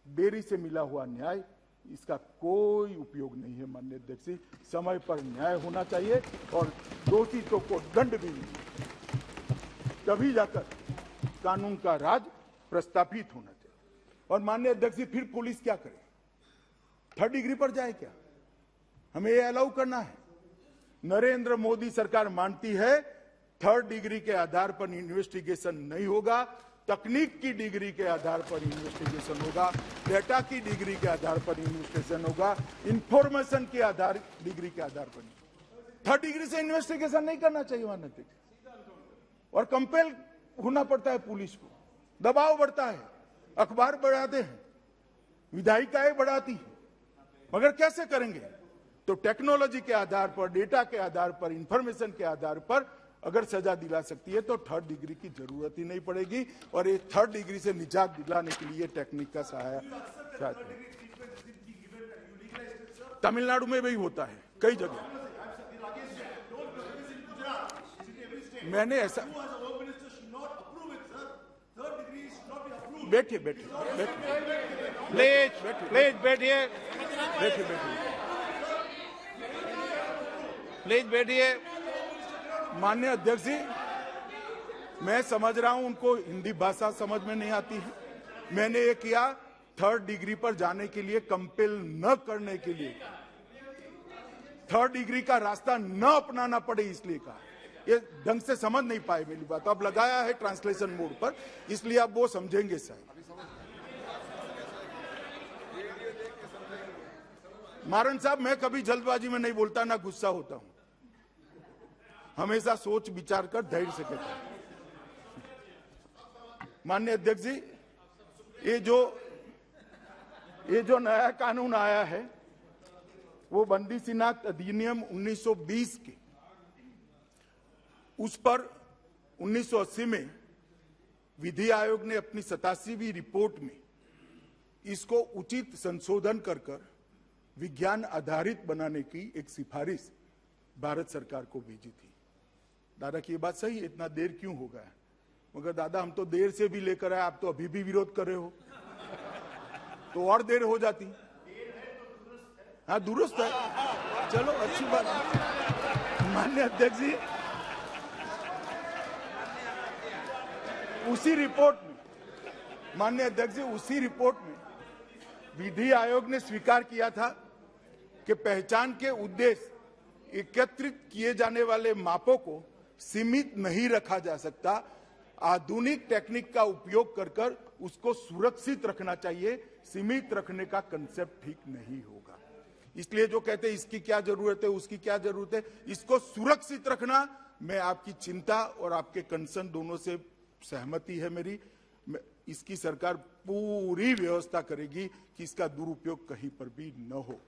देरी से मिला हुआ न्याय इसका कोई उपयोग नहीं है। माननीय अध्यक्ष जी, समय पर न्याय होना चाहिए और दोषियों को दंड भी मिले, तभी जाकर कानून का राज प्रस्थापित होना चाहिए। और माननीय अध्यक्ष जी, फिर पुलिस क्या करे? 3rd डिग्री पर जाए क्या? हमें ये अलाउ करना है? नरेंद्र मोदी सरकार मानती है 3rd डिग्री के आधार पर इन्वेस्टिगेशन नहीं होगा, तकनीक की डिग्री के आधार पर इन्वेस्टिगेशन होगा, डेटा की डिग्री के आधार पर इन्वेस्टिगेशन होगा, इंफॉर्मेशन के आधार डिग्री के आधार पर। 3rd डिग्री से इन्वेस्टिगेशन नहीं करना चाहिए माननीय अध्यक्ष। और कंपेल होना पड़ता है पुलिस को, दबाव बढ़ता है, अखबार बढ़ाते हैं, विधायिकाएं बढ़ाती हैं, मगर कैसे करेंगे? तो टेक्नोलॉजी के आधार पर, डेटा के आधार पर, इंफॉर्मेशन के आधार पर अगर सजा दिला सकती है तो 3rd डिग्री की जरूरत ही नहीं पड़ेगी। और ये 3rd डिग्री से निजात दिलाने के लिए टेक्निक का सहायता तमिलनाडु में भी होता है, कई जगह। मैंने ऐसा बैठिए बैठिए प्लीज बैठिए, प्लीज बैठिए। माननीय अध्यक्ष जी, मैं समझ रहा हूं उनको हिंदी भाषा समझ में नहीं आती है। मैंने ये किया 3rd डिग्री पर जाने के लिए, कंपेल न करने के लिए, 3rd डिग्री का रास्ता न अपनाना पड़े इसलिए कहा। ये ढंग से समझ नहीं पाए मेरी बात, अब लगाया है ट्रांसलेशन मोड पर, इसलिए आप वो समझेंगे शायद। मारन साहब, मैं कभी जल्दबाजी में नहीं बोलता, ना गुस्सा होता हूं, हमेशा सोच विचार कर धैर्य से कहता हूं। माननीय अध्यक्ष जी, ये जो नया कानून आया है वो बंदीशीनात अधिनियम 1920 के, उस पर 1980 में विधि आयोग ने अपनी 87वीं रिपोर्ट में इसको उचित संशोधन कर विज्ञान आधारित बनाने की एक सिफारिश भारत सरकार को भेजी थी। दादा की ये बात सही है, इतना देर क्यों हो गया? मगर दादा, हम तो देर से भी लेकर आए, आप तो अभी भी विरोध कर रहे हो, तो और देर हो जाती। हाँ, दुरुस्त है, चलो अच्छी बात है। माननीय अध्यक्ष जी, उसी रिपोर्ट में, माननीय अध्यक्ष जी, उसी रिपोर्ट में विधि आयोग ने स्वीकार किया था कि पहचान के उद्देश्य एकत्रित किए जाने वाले मापों को सीमित नहीं रखा जा सकता, आधुनिक टेक्निक का उपयोग कर उसको सुरक्षित रखना चाहिए, सीमित रखने का कंसेप्ट ठीक नहीं होगा। इसलिए जो कहते हैं इसकी क्या जरूरत है, उसकी क्या जरूरत है, इसको सुरक्षित रखना, मैं आपकी चिंता और आपके कंसर्न दोनों से सहमति है मेरी। इसकी सरकार पूरी व्यवस्था करेगी कि इसका दुरुपयोग कहीं पर भी न हो।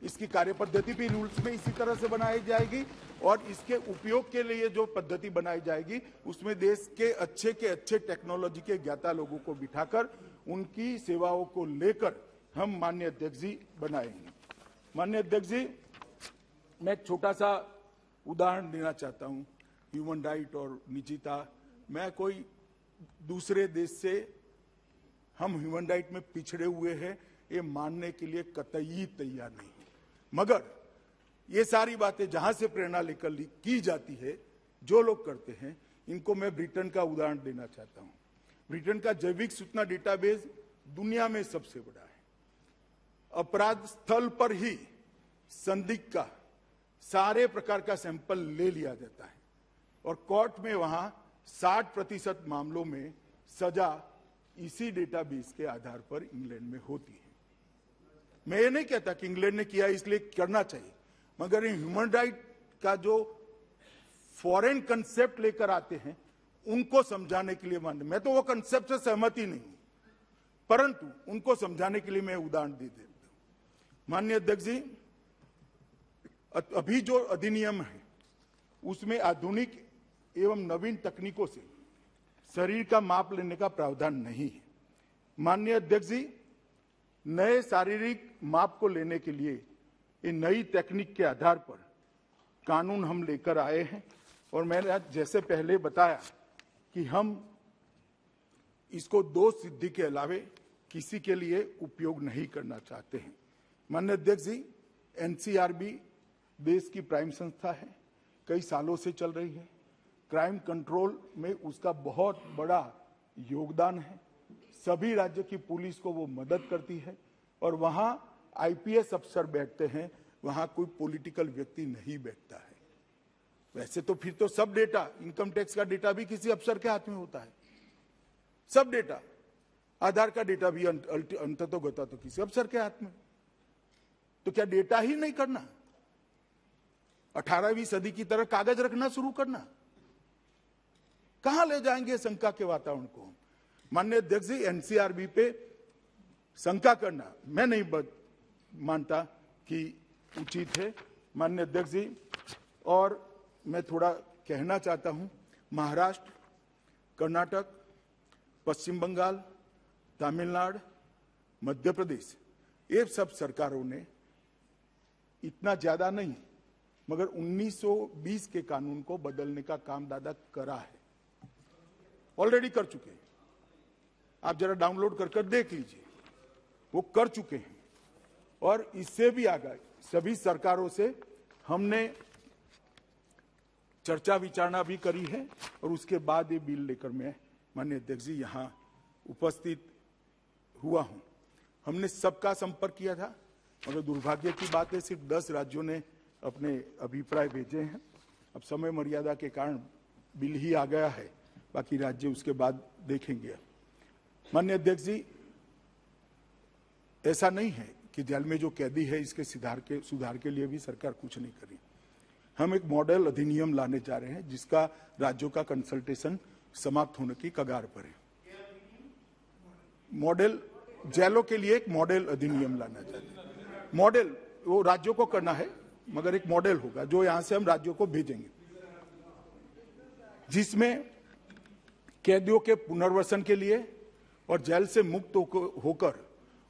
इसकी कार्य पद्धति भी रूल्स में इसी तरह से बनाई जाएगी और इसके उपयोग के लिए जो पद्धति बनाई जाएगी उसमें देश के अच्छे टेक्नोलॉजी के ज्ञाता लोगों को बिठाकर उनकी सेवाओं को लेकर हम माननीय अध्यक्ष जी बनाएंगे। माननीय अध्यक्ष जी, मैं एक छोटा सा उदाहरण देना चाहता हूं, ह्यूमन राइट और निजता। मैं कोई दूसरे देश से हम ह्यूमन राइट में पिछड़े हुए हैं ये मानने के लिए कतई तैयार नहीं, मगर ये सारी बातें जहां से प्रेरणा लेकर की जाती है, जो लोग करते हैं, इनको मैं ब्रिटेन का उदाहरण देना चाहता हूं। ब्रिटेन का जैविक सूचना डेटाबेस दुनिया में सबसे बड़ा है। अपराध स्थल पर ही संदिग्ध का सारे प्रकार का सैंपल ले लिया जाता है और कोर्ट में वहां 60% मामलों में सजा इसी डेटाबेस के आधार पर इंग्लैंड में होती है। मैं ये नहीं कहता कि इंग्लैंड ने किया इसलिए करना चाहिए, मगर ह्यूमन राइट का जो फॉरेन कंसेप्ट लेकर आते हैं उनको समझाने के लिए मैं तो वो कंसेप्ट से सहमत ही नहीं, परंतु उनको समझाने के लिए मैं उदाहरण दे देता हूं। माननीय अध्यक्ष जी, अभी जो अधिनियम है उसमें आधुनिक एवं नवीन तकनीकों से शरीर का माप लेने का प्रावधान नहीं है। माननीय अध्यक्ष जी, नए शारीरिक माप को लेने के लिए ये नई तकनीक के आधार पर कानून हम लेकर आए हैं और मैंने आज जैसे पहले बताया कि हम इसको दो सिद्धि के अलावे किसी के लिए उपयोग नहीं करना चाहते हैं। माननीय अध्यक्ष जी, एनसीआरबी देश की प्राइम संस्था है, कई सालों से चल रही है। क्राइम कंट्रोल में उसका बहुत बड़ा योगदान है। सभी राज्य की पुलिस को वो मदद करती है और वहां आईपीएस अफसर बैठते हैं, वहां कोई पॉलिटिकल व्यक्ति नहीं बैठता है। वैसे तो फिर तो सब डेटा, इनकम टैक्स का डेटा भी किसी अफसर के हाथ में होता है, सब डेटा, आधार का डेटा भी अंततोगता तो किसी अफसर के हाथ में। तो क्या डेटा ही नहीं करना, 18वीं सदी की तरह कागज रखना शुरू करना? कहां ले जाएंगे शंका के वातावरण को? माननीय अध्यक्ष जी, एनसीआरबी पे शंका करना मैं नहीं मानता कि उचित है। माननीय अध्यक्ष जी, और मैं थोड़ा कहना चाहता हूं, महाराष्ट्र, कर्नाटक, पश्चिम बंगाल, तमिलनाडु, मध्य प्रदेश, ये सब सरकारों ने इतना ज्यादा नहीं मगर 1920 के कानून को बदलने का काम दादा करा है, ऑलरेडी कर चुके हैं। आप जरा डाउनलोड कर देख लीजिए, वो कर चुके हैं। और इससे भी आगे सभी सरकारों से हमने चर्चा विचारणा भी करी है और उसके बाद ये बिल लेकर मैं माननीय अध्यक्ष जी यहां उपस्थित हुआ हूं। हमने सबका संपर्क किया था मगर दुर्भाग्य की बात है सिर्फ 10 राज्यों ने अपने अभिप्राय भेजे हैं। अब समय मर्यादा के कारण बिल ही आ गया है, बाकी राज्य उसके बाद देखेंगे। माननीय अध्यक्ष जी, ऐसा नहीं है कि जेल में जो कैदी है इसके सुधार के लिए भी सरकार कुछ नहीं करी। हम एक मॉडल अधिनियम लाने जा रहे हैं जिसका राज्यों का कंसल्टेशन समाप्त होने की कगार पर है। मॉडल जेलों के लिए एक मॉडल अधिनियम लाना चाहते हैं। मॉडल वो राज्यों को करना है मगर एक मॉडल होगा जो यहां से हम राज्यों को भेजेंगे, जिसमें कैदियों के पुनर्वसन के लिए और जेल से मुक्त होकर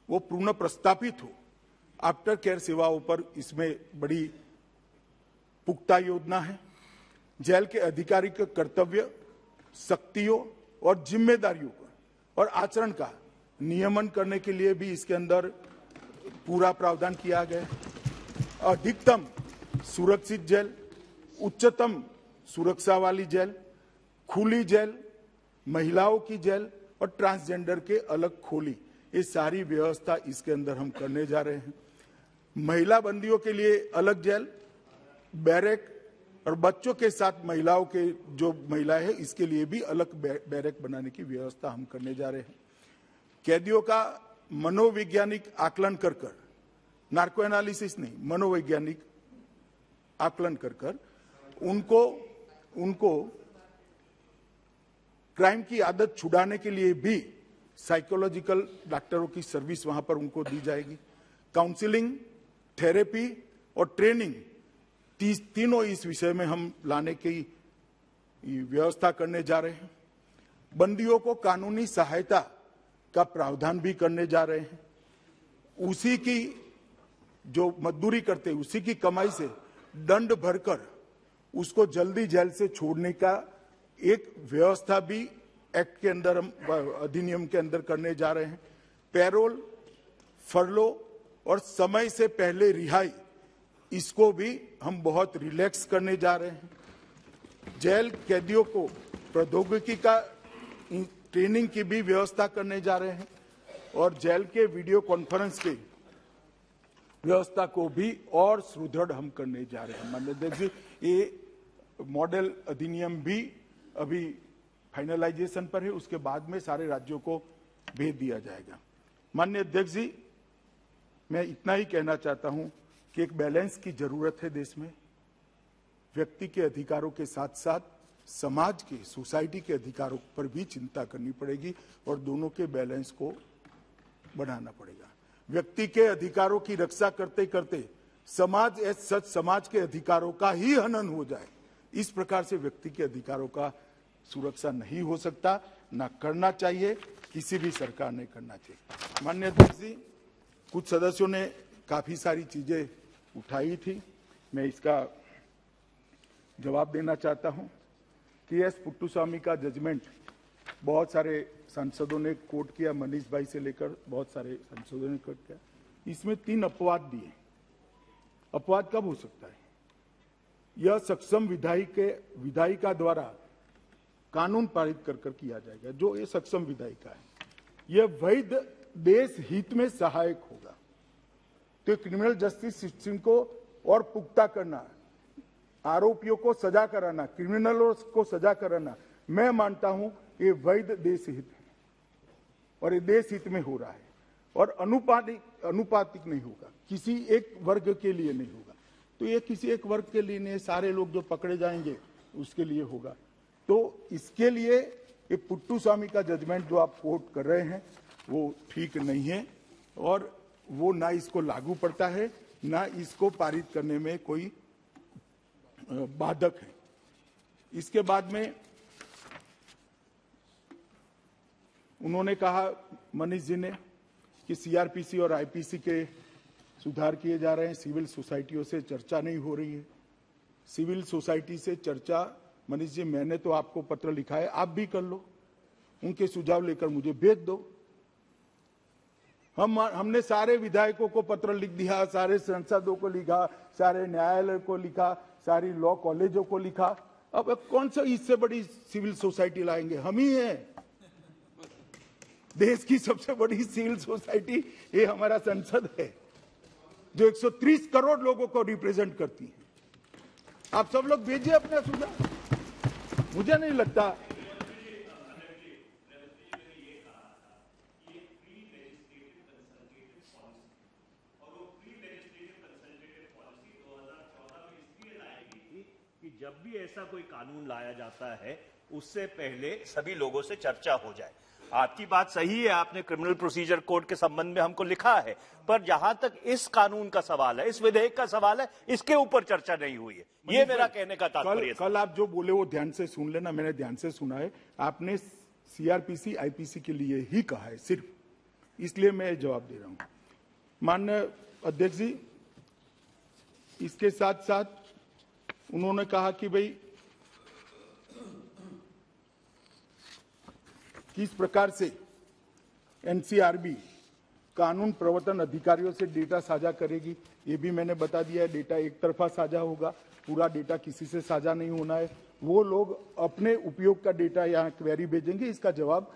वो पुनः प्रस्तापित हो, आफ्टर केयर सेवाओं पर इसमें बड़ी पुख्ता योजना है। जेल के अधिकारी के कर्तव्य, शक्तियों और जिम्मेदारियों का और आचरण का नियमन करने के लिए भी इसके अंदर पूरा प्रावधान किया गया है। अधिकतम सुरक्षित जेल, उच्चतम सुरक्षा वाली जेल, खुली जेल, महिलाओं की जेल और ट्रांसजेंडर के अलग खोली, ये सारी व्यवस्था इसके अंदर हम करने जा रहे हैं। महिला बंदियों के लिए अलग जेल, बैरक और बच्चों के साथ महिलाओं के जो महिलाएं हैं इसके लिए भी अलग बैरक बनाने की व्यवस्था हम करने जा रहे हैं। कैदियों का मनोवैज्ञानिक आकलन कर नार्को एनालिसिस नहीं, मनोवैज्ञानिक आकलन कर उनको क्राइम की आदत छुड़ाने के लिए भी साइकोलॉजिकल डॉक्टरों की सर्विस वहां पर उनको दी जाएगी। काउंसलिंग, थेरेपी और ट्रेनिंग तीनों इस विषय में हम लाने की व्यवस्था करने जा रहे हैं। बंदियों को कानूनी सहायता का प्रावधान भी करने जा रहे हैं। उसी की जो मजदूरी करते उसी की कमाई से दंड भरकर उसको जल्दी जेल से छोड़ने का एक व्यवस्था भी एक्ट के अंदर, हम अधिनियम के अंदर करने जा रहे हैं। पैरोल, फरलो और समय से पहले रिहाई, इसको भी हम बहुत रिलैक्स करने जा रहे हैं। जेल कैदियों को प्रौद्योगिकी का ट्रेनिंग की भी व्यवस्था करने जा रहे हैं और जेल के वीडियो कॉन्फ्रेंस की व्यवस्था को भी और सुदृढ़ हम करने जा रहे हैं। माननीय अध्यक्ष जी, ये मॉडल अधिनियम भी अभी फाइनलाइजेशन पर है, उसके बाद में सारे राज्यों को भेज दिया जाएगा। माननीय अध्यक्ष जी, मैं इतना ही कहना चाहता हूं कि एक बैलेंस की जरूरत है देश में। व्यक्ति के अधिकारों के साथ साथ समाज के, सोसाइटी के अधिकारों पर भी चिंता करनी पड़ेगी और दोनों के बैलेंस को बढ़ाना पड़ेगा। व्यक्ति के अधिकारों की रक्षा करते करते समाज के अधिकारों का ही हनन हो जाए, इस प्रकार से व्यक्ति के अधिकारों का सुरक्षा नहीं हो सकता, ना करना चाहिए, किसी भी सरकार ने करना चाहिए। माननीय अध्यक्ष जी, कुछ सदस्यों ने काफी सारी चीजें उठाई थी, मैं इसका जवाब देना चाहता हूं कि एस पुट्टुस्वामी का जजमेंट बहुत सारे सांसदों ने कोट किया, मनीष भाई से लेकर बहुत सारे सांसदों ने कोट किया, इसमें 3 अपवाद दिए। अपवाद कब हो सकता है? यह सक्षम विधायिका द्वारा कानून पारित कर किया जाएगा। जो ये सक्षम विधायिका है, यह वैध देश हित में सहायक होगा। तो क्रिमिनल जस्टिस सिस्टम को और पुख्ता करना, आरोपियों को सजा कराना, क्रिमिनलों को सजा कराना, मैं मानता हूं ये वैध देश हित है और ये देश हित में हो रहा है और अनुपातिक नहीं होगा, किसी एक वर्ग के लिए नहीं होगा। तो ये किसी एक वर्ग के लिए नहीं, सारे लोग जो पकड़े जाएंगे उसके लिए होगा। तो इसके लिए ये पुट्टू स्वामी का जजमेंट जो आप कोट कर रहे हैं वो ठीक नहीं है और वो ना इसको लागू पड़ता है ना इसको पारित करने में कोई बाधक है। इसके बाद में उन्होंने कहा, मनीष जी ने, कि सीआरपीसी और आईपीसी के सुधार किए जा रहे हैं, सिविल सोसाइटियों से चर्चा नहीं हो रही है। सिविल सोसाइटी से चर्चा, मनीष जी, मैंने तो आपको पत्र लिखा है, आप भी कर लो, उनके सुझाव लेकर मुझे भेज दो। हमने सारे विधायकों को पत्र लिख दिया, सारे सांसदों को लिखा, सारे न्यायालय को लिखा, सारी लॉ कॉलेजों को लिखा। अब कौन सा इससे बड़ी सिविल सोसाइटी लाएंगे? हम ही हैं। देश की सबसे बड़ी सिविल सोसाइटी ये हमारा संसद है, जो 130 करोड़ लोगों को रिप्रेजेंट करती है। आप सब लोग भेजिए अपना सुझाव। मुझे नहीं लगता कि जब भी ऐसा कोई कानून लाया जाता है उससे पहले सभी लोगों से चर्चा हो जाए। आपकी बात सही है, आपने क्रिमिनल प्रोसीजर कोड के संबंध में हमको लिखा है, पर जहां तक इस कानून का सवाल है, इस विधेयक का सवाल है, इसके ऊपर चर्चा नहीं हुई है। ये मेरा कहने का तात्पर्य। कल आप जो बोले वो ध्यान से सुन लेना, मैंने ध्यान से सुना है। आपने सीआरपीसी आईपीसी के लिए ही कहा है सिर्फ, इसलिए मैं जवाब दे रहा हूं। माननीय अध्यक्ष जी, इसके साथ साथ उन्होंने कहा कि भाई किस प्रकार से एनसीआरबी कानून प्रवर्तन अधिकारियों से डेटा साझा करेगी, ये भी मैंने बता दिया है। डेटा एक तरफा साझा होगा, पूरा डेटा किसी से साझा नहीं होना है। वो लोग अपने उपयोग का डेटा यहाँ क्वेरी भेजेंगे, इसका जवाब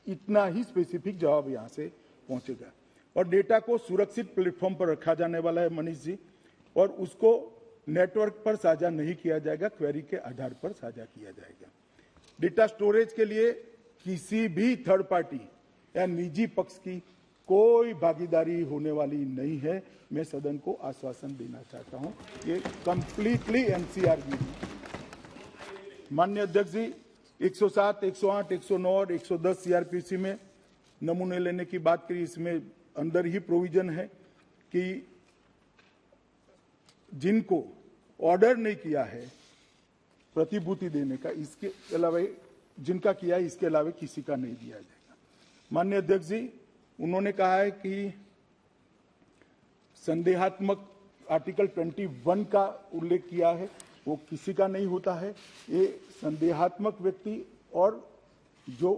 इतना ही स्पेसिफिक जवाब यहाँ से पहुंचेगा। और डेटा को सुरक्षित प्लेटफॉर्म पर रखा जाने वाला है मनीष जी, और उसको नेटवर्क पर साझा नहीं किया जाएगा, क्वेरी के आधार पर साझा किया जाएगा। डेटा स्टोरेज के लिए किसी भी थर्ड पार्टी या निजी पक्ष की कोई भागीदारी होने वाली नहीं है। मैं सदन को आश्वासन देना चाहता हूं, ये कंप्लीटली एनसीआरबी। माननीय अध्यक्ष जी, 107, 108, 109 और 110 सीआरपीसी में नमूने लेने की बात करी। इसमें अंदर ही प्रोविजन है कि जिनको ऑर्डर नहीं किया है प्रतिभूति देने का, इसके अलावा जिनका किया है इसके अलावा किसी का नहीं दिया जाएगा। माननीय अध्यक्ष जी, उन्होंने कहा है कि संदेहात्मक आर्टिकल 21 का उल्लेख किया है, वो किसी का नहीं होता है। ये संदेहात्मक व्यक्ति और जो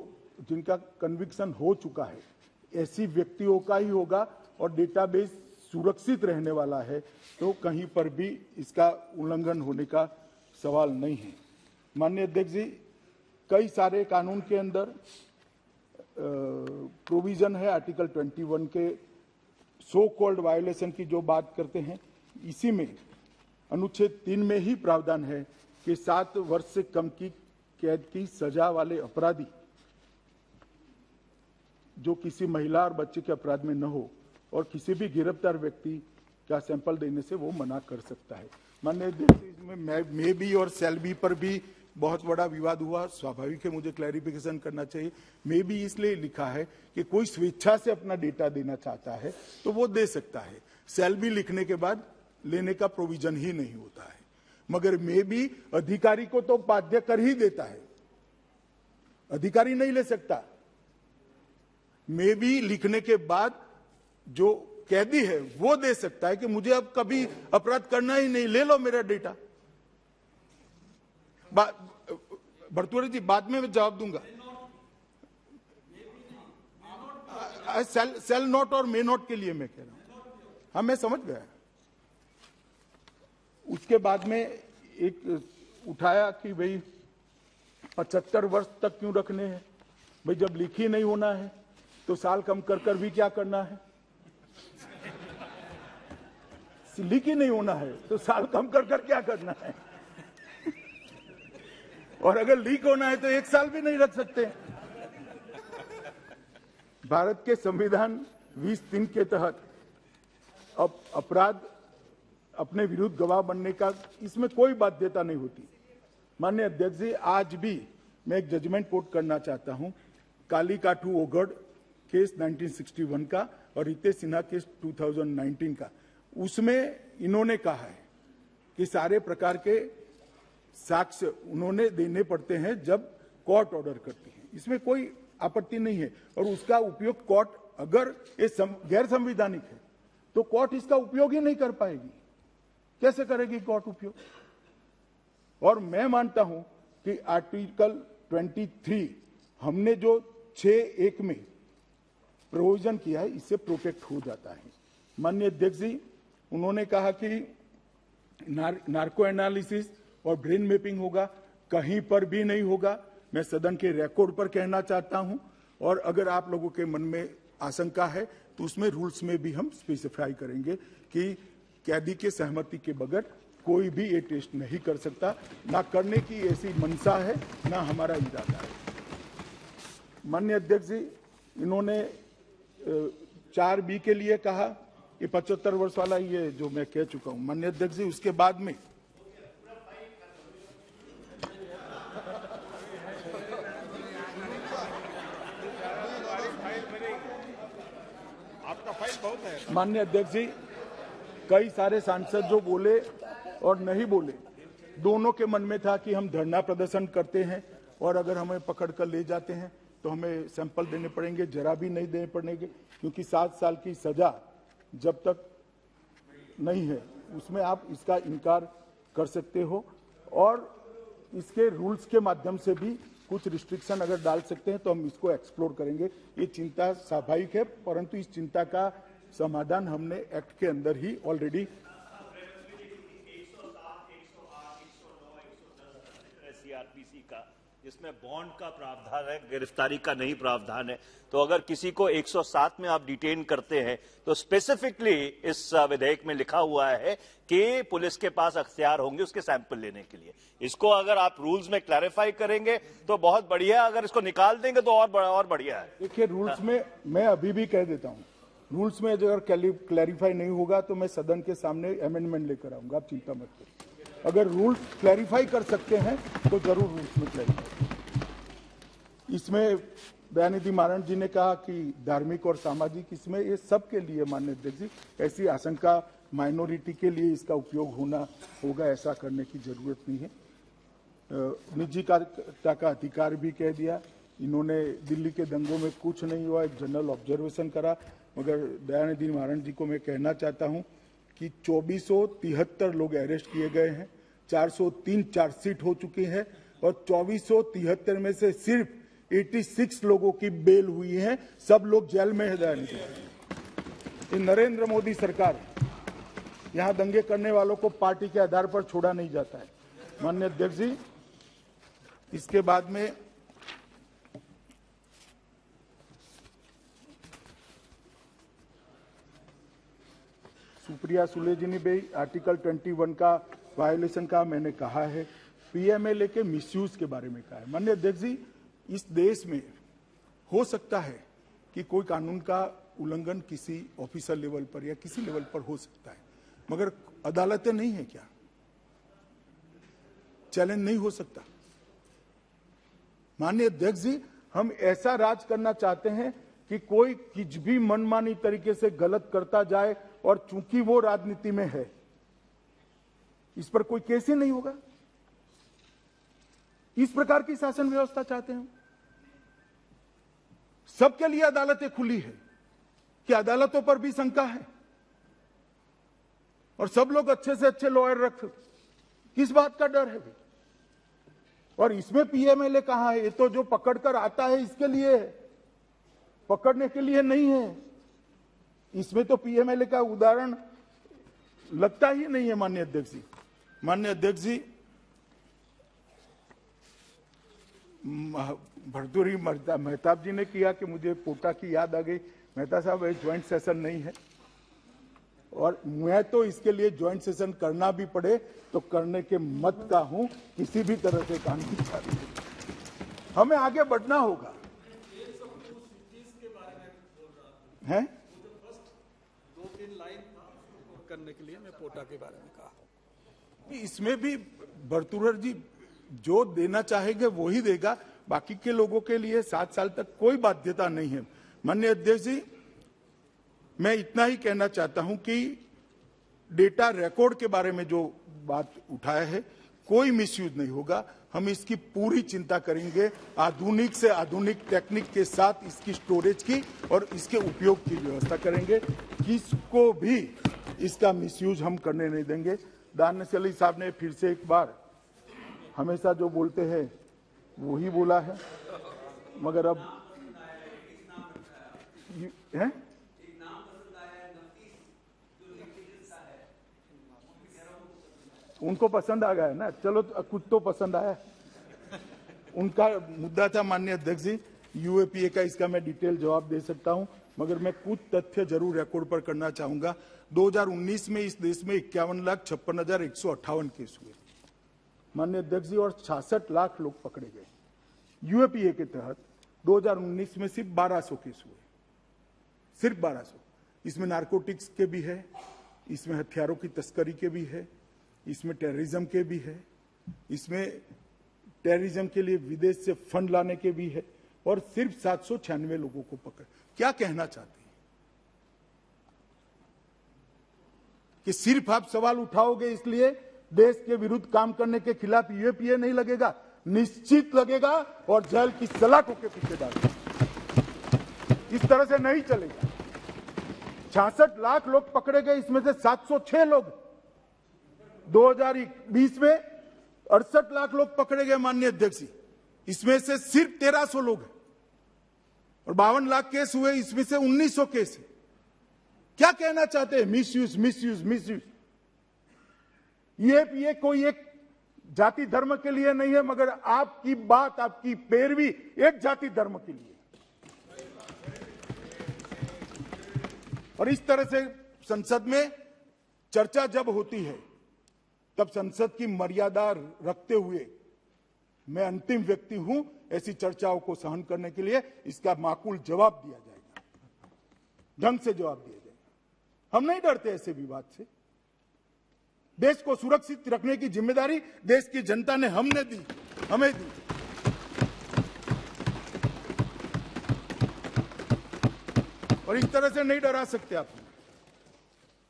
जिनका कन्विक्शन हो चुका है ऐसी व्यक्तियों का ही होगा और डेटाबेस सुरक्षित रहने वाला है, तो कहीं पर भी इसका उल्लंघन होने का सवाल नहीं है। माननीय अध्यक्ष जी, कई सारे कानून के अंदर प्रोविजन है आर्टिकल 21 के सो कॉल्ड वायोलेशन की जो बात करते हैं, इसी में अनुच्छेद 3 में ही प्रावधान है कि 7 वर्ष से कम की कैद की सजा वाले अपराधी जो किसी महिला और बच्चे के अपराध में न हो और किसी भी गिरफ्तार व्यक्ति का सैंपल देने से वो मना कर सकता है। माननीय अध्यक्ष, इसमें मे बी और शैल बी पर भी बहुत बड़ा विवाद हुआ। स्वाभाविक है, मुझे क्लैरिफिकेशन करना चाहिए। मे बी इसलिए लिखा है कि कोई स्वेच्छा से अपना डेटा देना चाहता है तो वो दे सकता है। शैल बी लिखने के बाद लेने का प्रोविजन ही नहीं होता है, मगर मे बी अधिकारी को तो बाध्य कर ही देता है, अधिकारी नहीं ले सकता। मे बी लिखने के बाद जो कैदी है वो दे सकता है कि मुझे अब कभी अपराध करना ही नहीं, ले लो मेरा डेटा। भरतुआरी जी, बाद में मैं जवाब दूंगा। सेल नॉट और मे नॉट के लिए मैं कह रहा हूं। हाँ, मैं समझ गया। उसके बाद में एक उठाया कि भाई 75 वर्ष तक क्यों रखने हैं? भाई जब लीक ही नहीं होना है तो साल कम कर भी क्या करना है? लीक ही नहीं होना है तो साल कम कर क्या करना है? और अगर लीक होना है तो 1 साल भी नहीं रख सकते। भारत के संविधान 20(3) के तहत अब अपराध अपने विरुद्ध गवाह बनने का इसमें कोई बाध्यता नहीं होती। माननीय अध्यक्ष जी, आज भी मैं एक जजमेंट कोट करना चाहता हूं। कालीकाठू ओगढ़ केस 1961 का और रितेश सिन्हा केस 2019 का, उसमें इन्होंने कहा है कि सारे प्रकार के साक्ष्य उन्होंने देने पड़ते हैं जब कोर्ट ऑर्डर करती है। इसमें कोई आपत्ति नहीं है और उसका उपयोग कोर्ट, अगर ये गैर संवैधानिक है तो कोर्ट इसका उपयोग ही नहीं कर पाएगी। कैसे करेगी कोर्ट उपयोग? और मैं मानता हूं कि आर्टिकल 23 हमने जो 6(1) में प्रोविजन किया है, इससे प्रोटेक्ट हो जाता है। माननीय अध्यक्ष जी, उन्होंने कहा कि नार्को एनालिसिस और ब्रेन मैपिंग होगा, कहीं पर भी नहीं होगा। मैं सदन के रिकॉर्ड पर कहना चाहता हूं, और अगर आप लोगों के मन में आशंका है तो उसमें रूल्स में भी हम स्पेसिफाई करेंगे कि कैदी के सहमति के बगैर कोई भी ये टेस्ट नहीं कर सकता। ना करने की ऐसी मंशा है, ना हमारा इरादा है। माननीय अध्यक्ष जी, इन्होंने 4B के लिए कहा, ये 75 वर्ष वाला ये जो मैं कह चुका हूं। माननीय अध्यक्ष जी, उसके बाद में आपका फाइल बहुत है। माननीय अध्यक्ष जी, कई सारे सांसद जो बोले और नहीं बोले, दोनों के मन में था कि हम धरना प्रदर्शन करते हैं और अगर हमें पकड़ कर ले जाते हैं तो हमें सैंपल देने पड़ेंगे, जरा भी नहीं देने पड़ेंगे, क्योंकि 7 साल की सजा जब तक नहीं है उसमें आप इसका इनकार कर सकते हो। और इसके रूल्स के माध्यम से भी कुछ रिस्ट्रिक्शन अगर डाल सकते हैं तो हम इसको एक्सप्लोर करेंगे। ये चिंता स्वाभाविक है, परंतु इस चिंता का समाधान हमने एक्ट के अंदर ही ऑलरेडी सीआरपीसी का, जिसमें बॉन्ड का प्रावधान है, गिरफ्तारी का नहीं प्रावधान है। तो अगर किसी को 107 में आप डिटेन करते हैं तो स्पेसिफिकली इस विधेयक में लिखा हुआ है कि पुलिस के पास अख्तियार होंगे उसके सैंपल लेने के लिए। इसको अगर आप रूल्स में क्लैरिफाई करेंगे तो बहुत बढ़िया, अगर इसको निकाल देंगे तो और बढ़िया है। देखिए, रूल्स में मैं अभी भी कह देता हूं, रूल्स में अगर क्लैरिफाई नहीं होगा तो मैं सदन के सामने अमेंडमेंट लेकर आऊंगा, आप चिंता मत करिए। अगर रूल्स क्लैरिफाई कर सकते हैं तो जरूर रूल्स में क्लैरिफाई। इसमें दयानिधि मारण जी ने कहा कि धार्मिक और सामाजिक, इसमें ये सब के लिए माननीय अध्यक्ष जी, ऐसी आशंका माइनॉरिटी के लिए इसका उपयोग होगा, ऐसा करने की जरूरत नहीं है। निजी कार्यता का अधिकार भी कह दिया। इन्होंने दिल्ली के दंगों में कुछ नहीं हुआ, एक जनरल ऑब्जर्वेशन करा। मगर दयानिधि मारण जी को मैं कहना चाहता हूं कि 2473 लोग अरेस्ट किए गए हैं, 403 चार्जशीट हो चुकी है और 2473 में से सिर्फ 86 लोगों की बेल हुई है। सब लोग जेल में है। दयानिधि, ये नरेंद्र मोदी सरकार, यहां दंगे करने वालों को पार्टी के आधार पर छोड़ा नहीं जाता है। माननीय अध्यक्ष जी, इसके बाद में सुप्रिया सुले जी ने भी आर्टिकल 21 का वायोलेशन का मैंने कहा है। पीएमएलए के मिसयूज के बारे में कहा है। माननीय अध्यक्ष जी, इस देश में हो सकता है कि कोई कानून का उल्लंघन किसी ऑफिसर लेवल पर या किसी लेवल पर हो सकता है, मगर अदालतें नहीं है क्या? चैलेंज नहीं हो सकता? माननीय अध्यक्ष जी, हम ऐसा राज करना चाहते हैं कि कोई कुछ भी मनमानी तरीके से गलत करता जाए और चूंकि वो राजनीति में है, इस पर कोई केस ही नहीं होगा। इस प्रकार की शासन व्यवस्था चाहते हैं। सबके लिए अदालतें खुली है कि अदालतों पर भी शंका है और सब लोग अच्छे से अच्छे लॉयर रख, किस बात का डर है भाई? और इसमें पीएमएलए कहां है? ये तो जो पकड़कर आता है इसके लिए है। पकड़ने के लिए नहीं है। इसमें तो पीएमएलए का उदाहरण लगता ही नहीं है। माननीय अध्यक्ष जी, माननीय अध्यक्ष जी, भर्तृहरि मेहताब जी ने किया कि मुझे पोटा की याद आ गई। मेहता साहब, ये ज्वाइंट सेशन नहीं है और मैं तो इसके लिए ज्वाइंट सेशन करना भी पड़े तो करने के मत का हूं। किसी भी तरह से कानून जारी हमें आगे बढ़ना होगा। हैं? 2-3 लाइन करने के लिए मैं पोटा के बारे में कहा। इसमें भी भर्तृहरि जी जो देना चाहेंगे वो ही देगा। बाकी के लोगों के लिए 7 साल तक कोई बाध्यता नहीं है। माननीय अध्यक्ष जी, मैं इतना ही कहना चाहता हूं कि डेटा रिकॉर्ड के बारे में जो बात उठाया है, कोई मिसयूज नहीं होगा। हम इसकी पूरी चिंता करेंगे, आधुनिक से आधुनिक टेक्निक के साथ इसकी स्टोरेज की और इसके उपयोग की व्यवस्था करेंगे। किसको भी इसका मिसयूज हम करने नहीं देंगे। दानिश अली साहब ने फिर से एक बार हमेशा जो बोलते हैं वो ही बोला है, मगर अब है उनको पसंद आ गया है ना। चलो कुछ तो पसंद आया। उनका मुद्दा था माननीय अध्यक्ष जी यूएपीए का। इसका मैं डिटेल जवाब दे सकता हूं, मगर मैं कुछ तथ्य जरूर रिकॉर्ड पर करना चाहूंगा। 2019 में इस देश में 51,56,158 केस हुए माननीय अध्यक्ष जी, और 66 लाख लोग पकड़े गए। यूएपीए के तहत 2019 में सिर्फ 1200 केस हुए, सिर्फ 1200। इसमें नारकोटिक्स के भी है, इसमें हथियारों की तस्करी के भी है, इसमें टेररिज्म के भी है, इसमें टेररिज्म के लिए विदेश से फंड लाने के भी है, और सिर्फ 796 लोगों को पकड़। क्या कहना चाहते हैं कि सिर्फ आप सवाल उठाओगे इसलिए देश के विरुद्ध काम करने के खिलाफ यूएपीए नहीं लगेगा? निश्चित लगेगा और जेल की सलाखों के पीछे डालेगा। इस तरह से नहीं चलेगा। 66 लाख लोग पकड़े गए, इसमें से 706 लोग 2020 में 68 लाख लोग पकड़े गए माननीय अध्यक्ष जी, इसमें से सिर्फ 1300 लोग हैं, और 52 लाख केस हुए, इसमें से 1900 केस है। क्या कहना चाहते हैं? Misuse, misuse, misuse. ये कोई एक जाति धर्म के लिए नहीं है, मगर आपकी बात, आपकी पैरवी एक जाति धर्म के लिए। और इस तरह से संसद में चर्चा जब होती है तब संसद की मर्यादा रखते हुए मैं अंतिम व्यक्ति हूं ऐसी चर्चाओं को सहन करने के लिए। इसका माकूल जवाब दिया जाएगा, ढंग से जवाब दिया जाएगा। हम नहीं डरते ऐसे विवाद से। देश को सुरक्षित रखने की जिम्मेदारी देश की जनता ने हमें दी। और इस तरह से नहीं डरा सकते आप।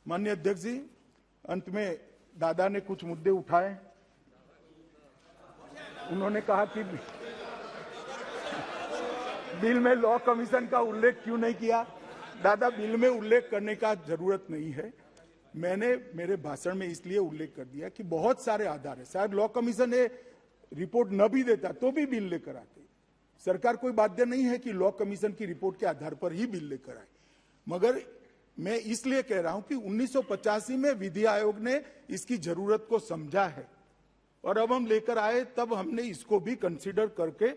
माननीय अध्यक्ष जी, अंत में दादा ने कुछ मुद्दे उठाए। उन्होंने कहा कि बिल में लॉ कमीशन का उल्लेख क्यों नहीं किया। दादा, बिल में उल्लेख करने का जरूरत नहीं है। मैंने मेरे भाषण में इसलिए उल्लेख कर दिया कि बहुत सारे आधार है। शायद लॉ कमीशन ये रिपोर्ट न भी देता तो भी बिल लेकर आते। सरकार कोई बाध्य नहीं है कि लॉ कमीशन की रिपोर्ट के आधार पर ही बिल लेकर आए, मगर मैं इसलिए कह रहा हूं कि 1985 में विधि आयोग ने इसकी जरूरत को समझा है, और अब हम लेकर आए तब हमने इसको भी कंसीडर करके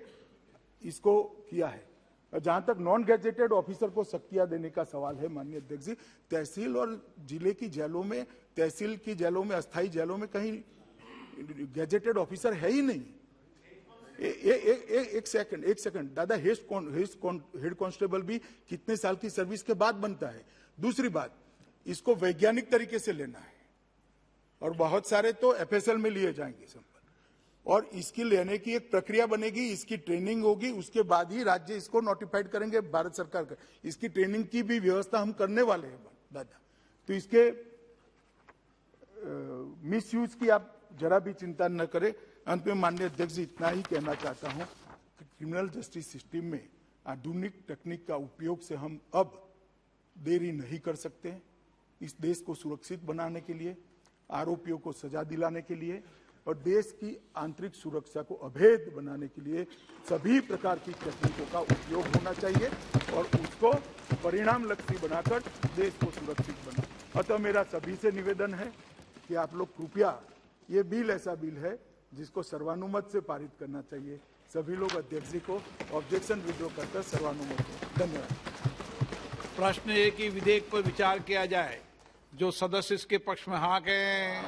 इसको किया है। जहां तक नॉन गैजेटेड ऑफिसर को सख्तियां देने का सवाल है माननीय अध्यक्ष जी, तहसील और जिले की जेलों में, तहसील की जेलों में, अस्थायी जेलों में कहीं गैजेटेड ऑफिसर है ही नहीं। एक सेकंड दादा, हेड कांस्टेबल भी कितने साल की सर्विस के बाद बनता है। दूसरी बात, इसको वैज्ञानिक तरीके से लेना है, और बहुत सारे तो एफएसएल में लिए जाएंगे संपन्न, और इसकी लेने की एक प्रक्रिया बनेगी, इसकी ट्रेनिंग होगी, उसके बाद ही राज्य इसको नोटिफाइड करेंगे भारत सरकार का। इसकी ट्रेनिंग की भी व्यवस्था हम करने वाले हैं दादा। तो इसके मिसयूज की आप जरा भी चिंता न करें। अंत में माननीय अध्यक्ष जी, इतना ही कहना चाहता हूं कि क्रिमिनल जस्टिस सिस्टम में आधुनिक तकनीक का उपयोग से हम अब देरी नहीं कर सकते। इस देश को सुरक्षित बनाने के लिए, आरोपियों को सजा दिलाने के लिए और देश की आंतरिक सुरक्षा को अभेद बनाने के लिए सभी प्रकार की तकनीकों का उपयोग होना चाहिए और उसको परिणामलक्षी बनाकर देश को सुरक्षित बना। अतः मेरा सभी से निवेदन है कि आप लोग कृपया, ये बिल ऐसा बिल है जिसको सर्वानुमत से पारित करना चाहिए। सभी लोग अध्यक्ष जी को ऑब्जेक्शन विड्रॉ करकर सर्वानुमत हो। धन्यवाद। प्रश्न है कि विधेयक पर विचार किया जाए। जो सदस्य इसके पक्ष में हाँ कहें।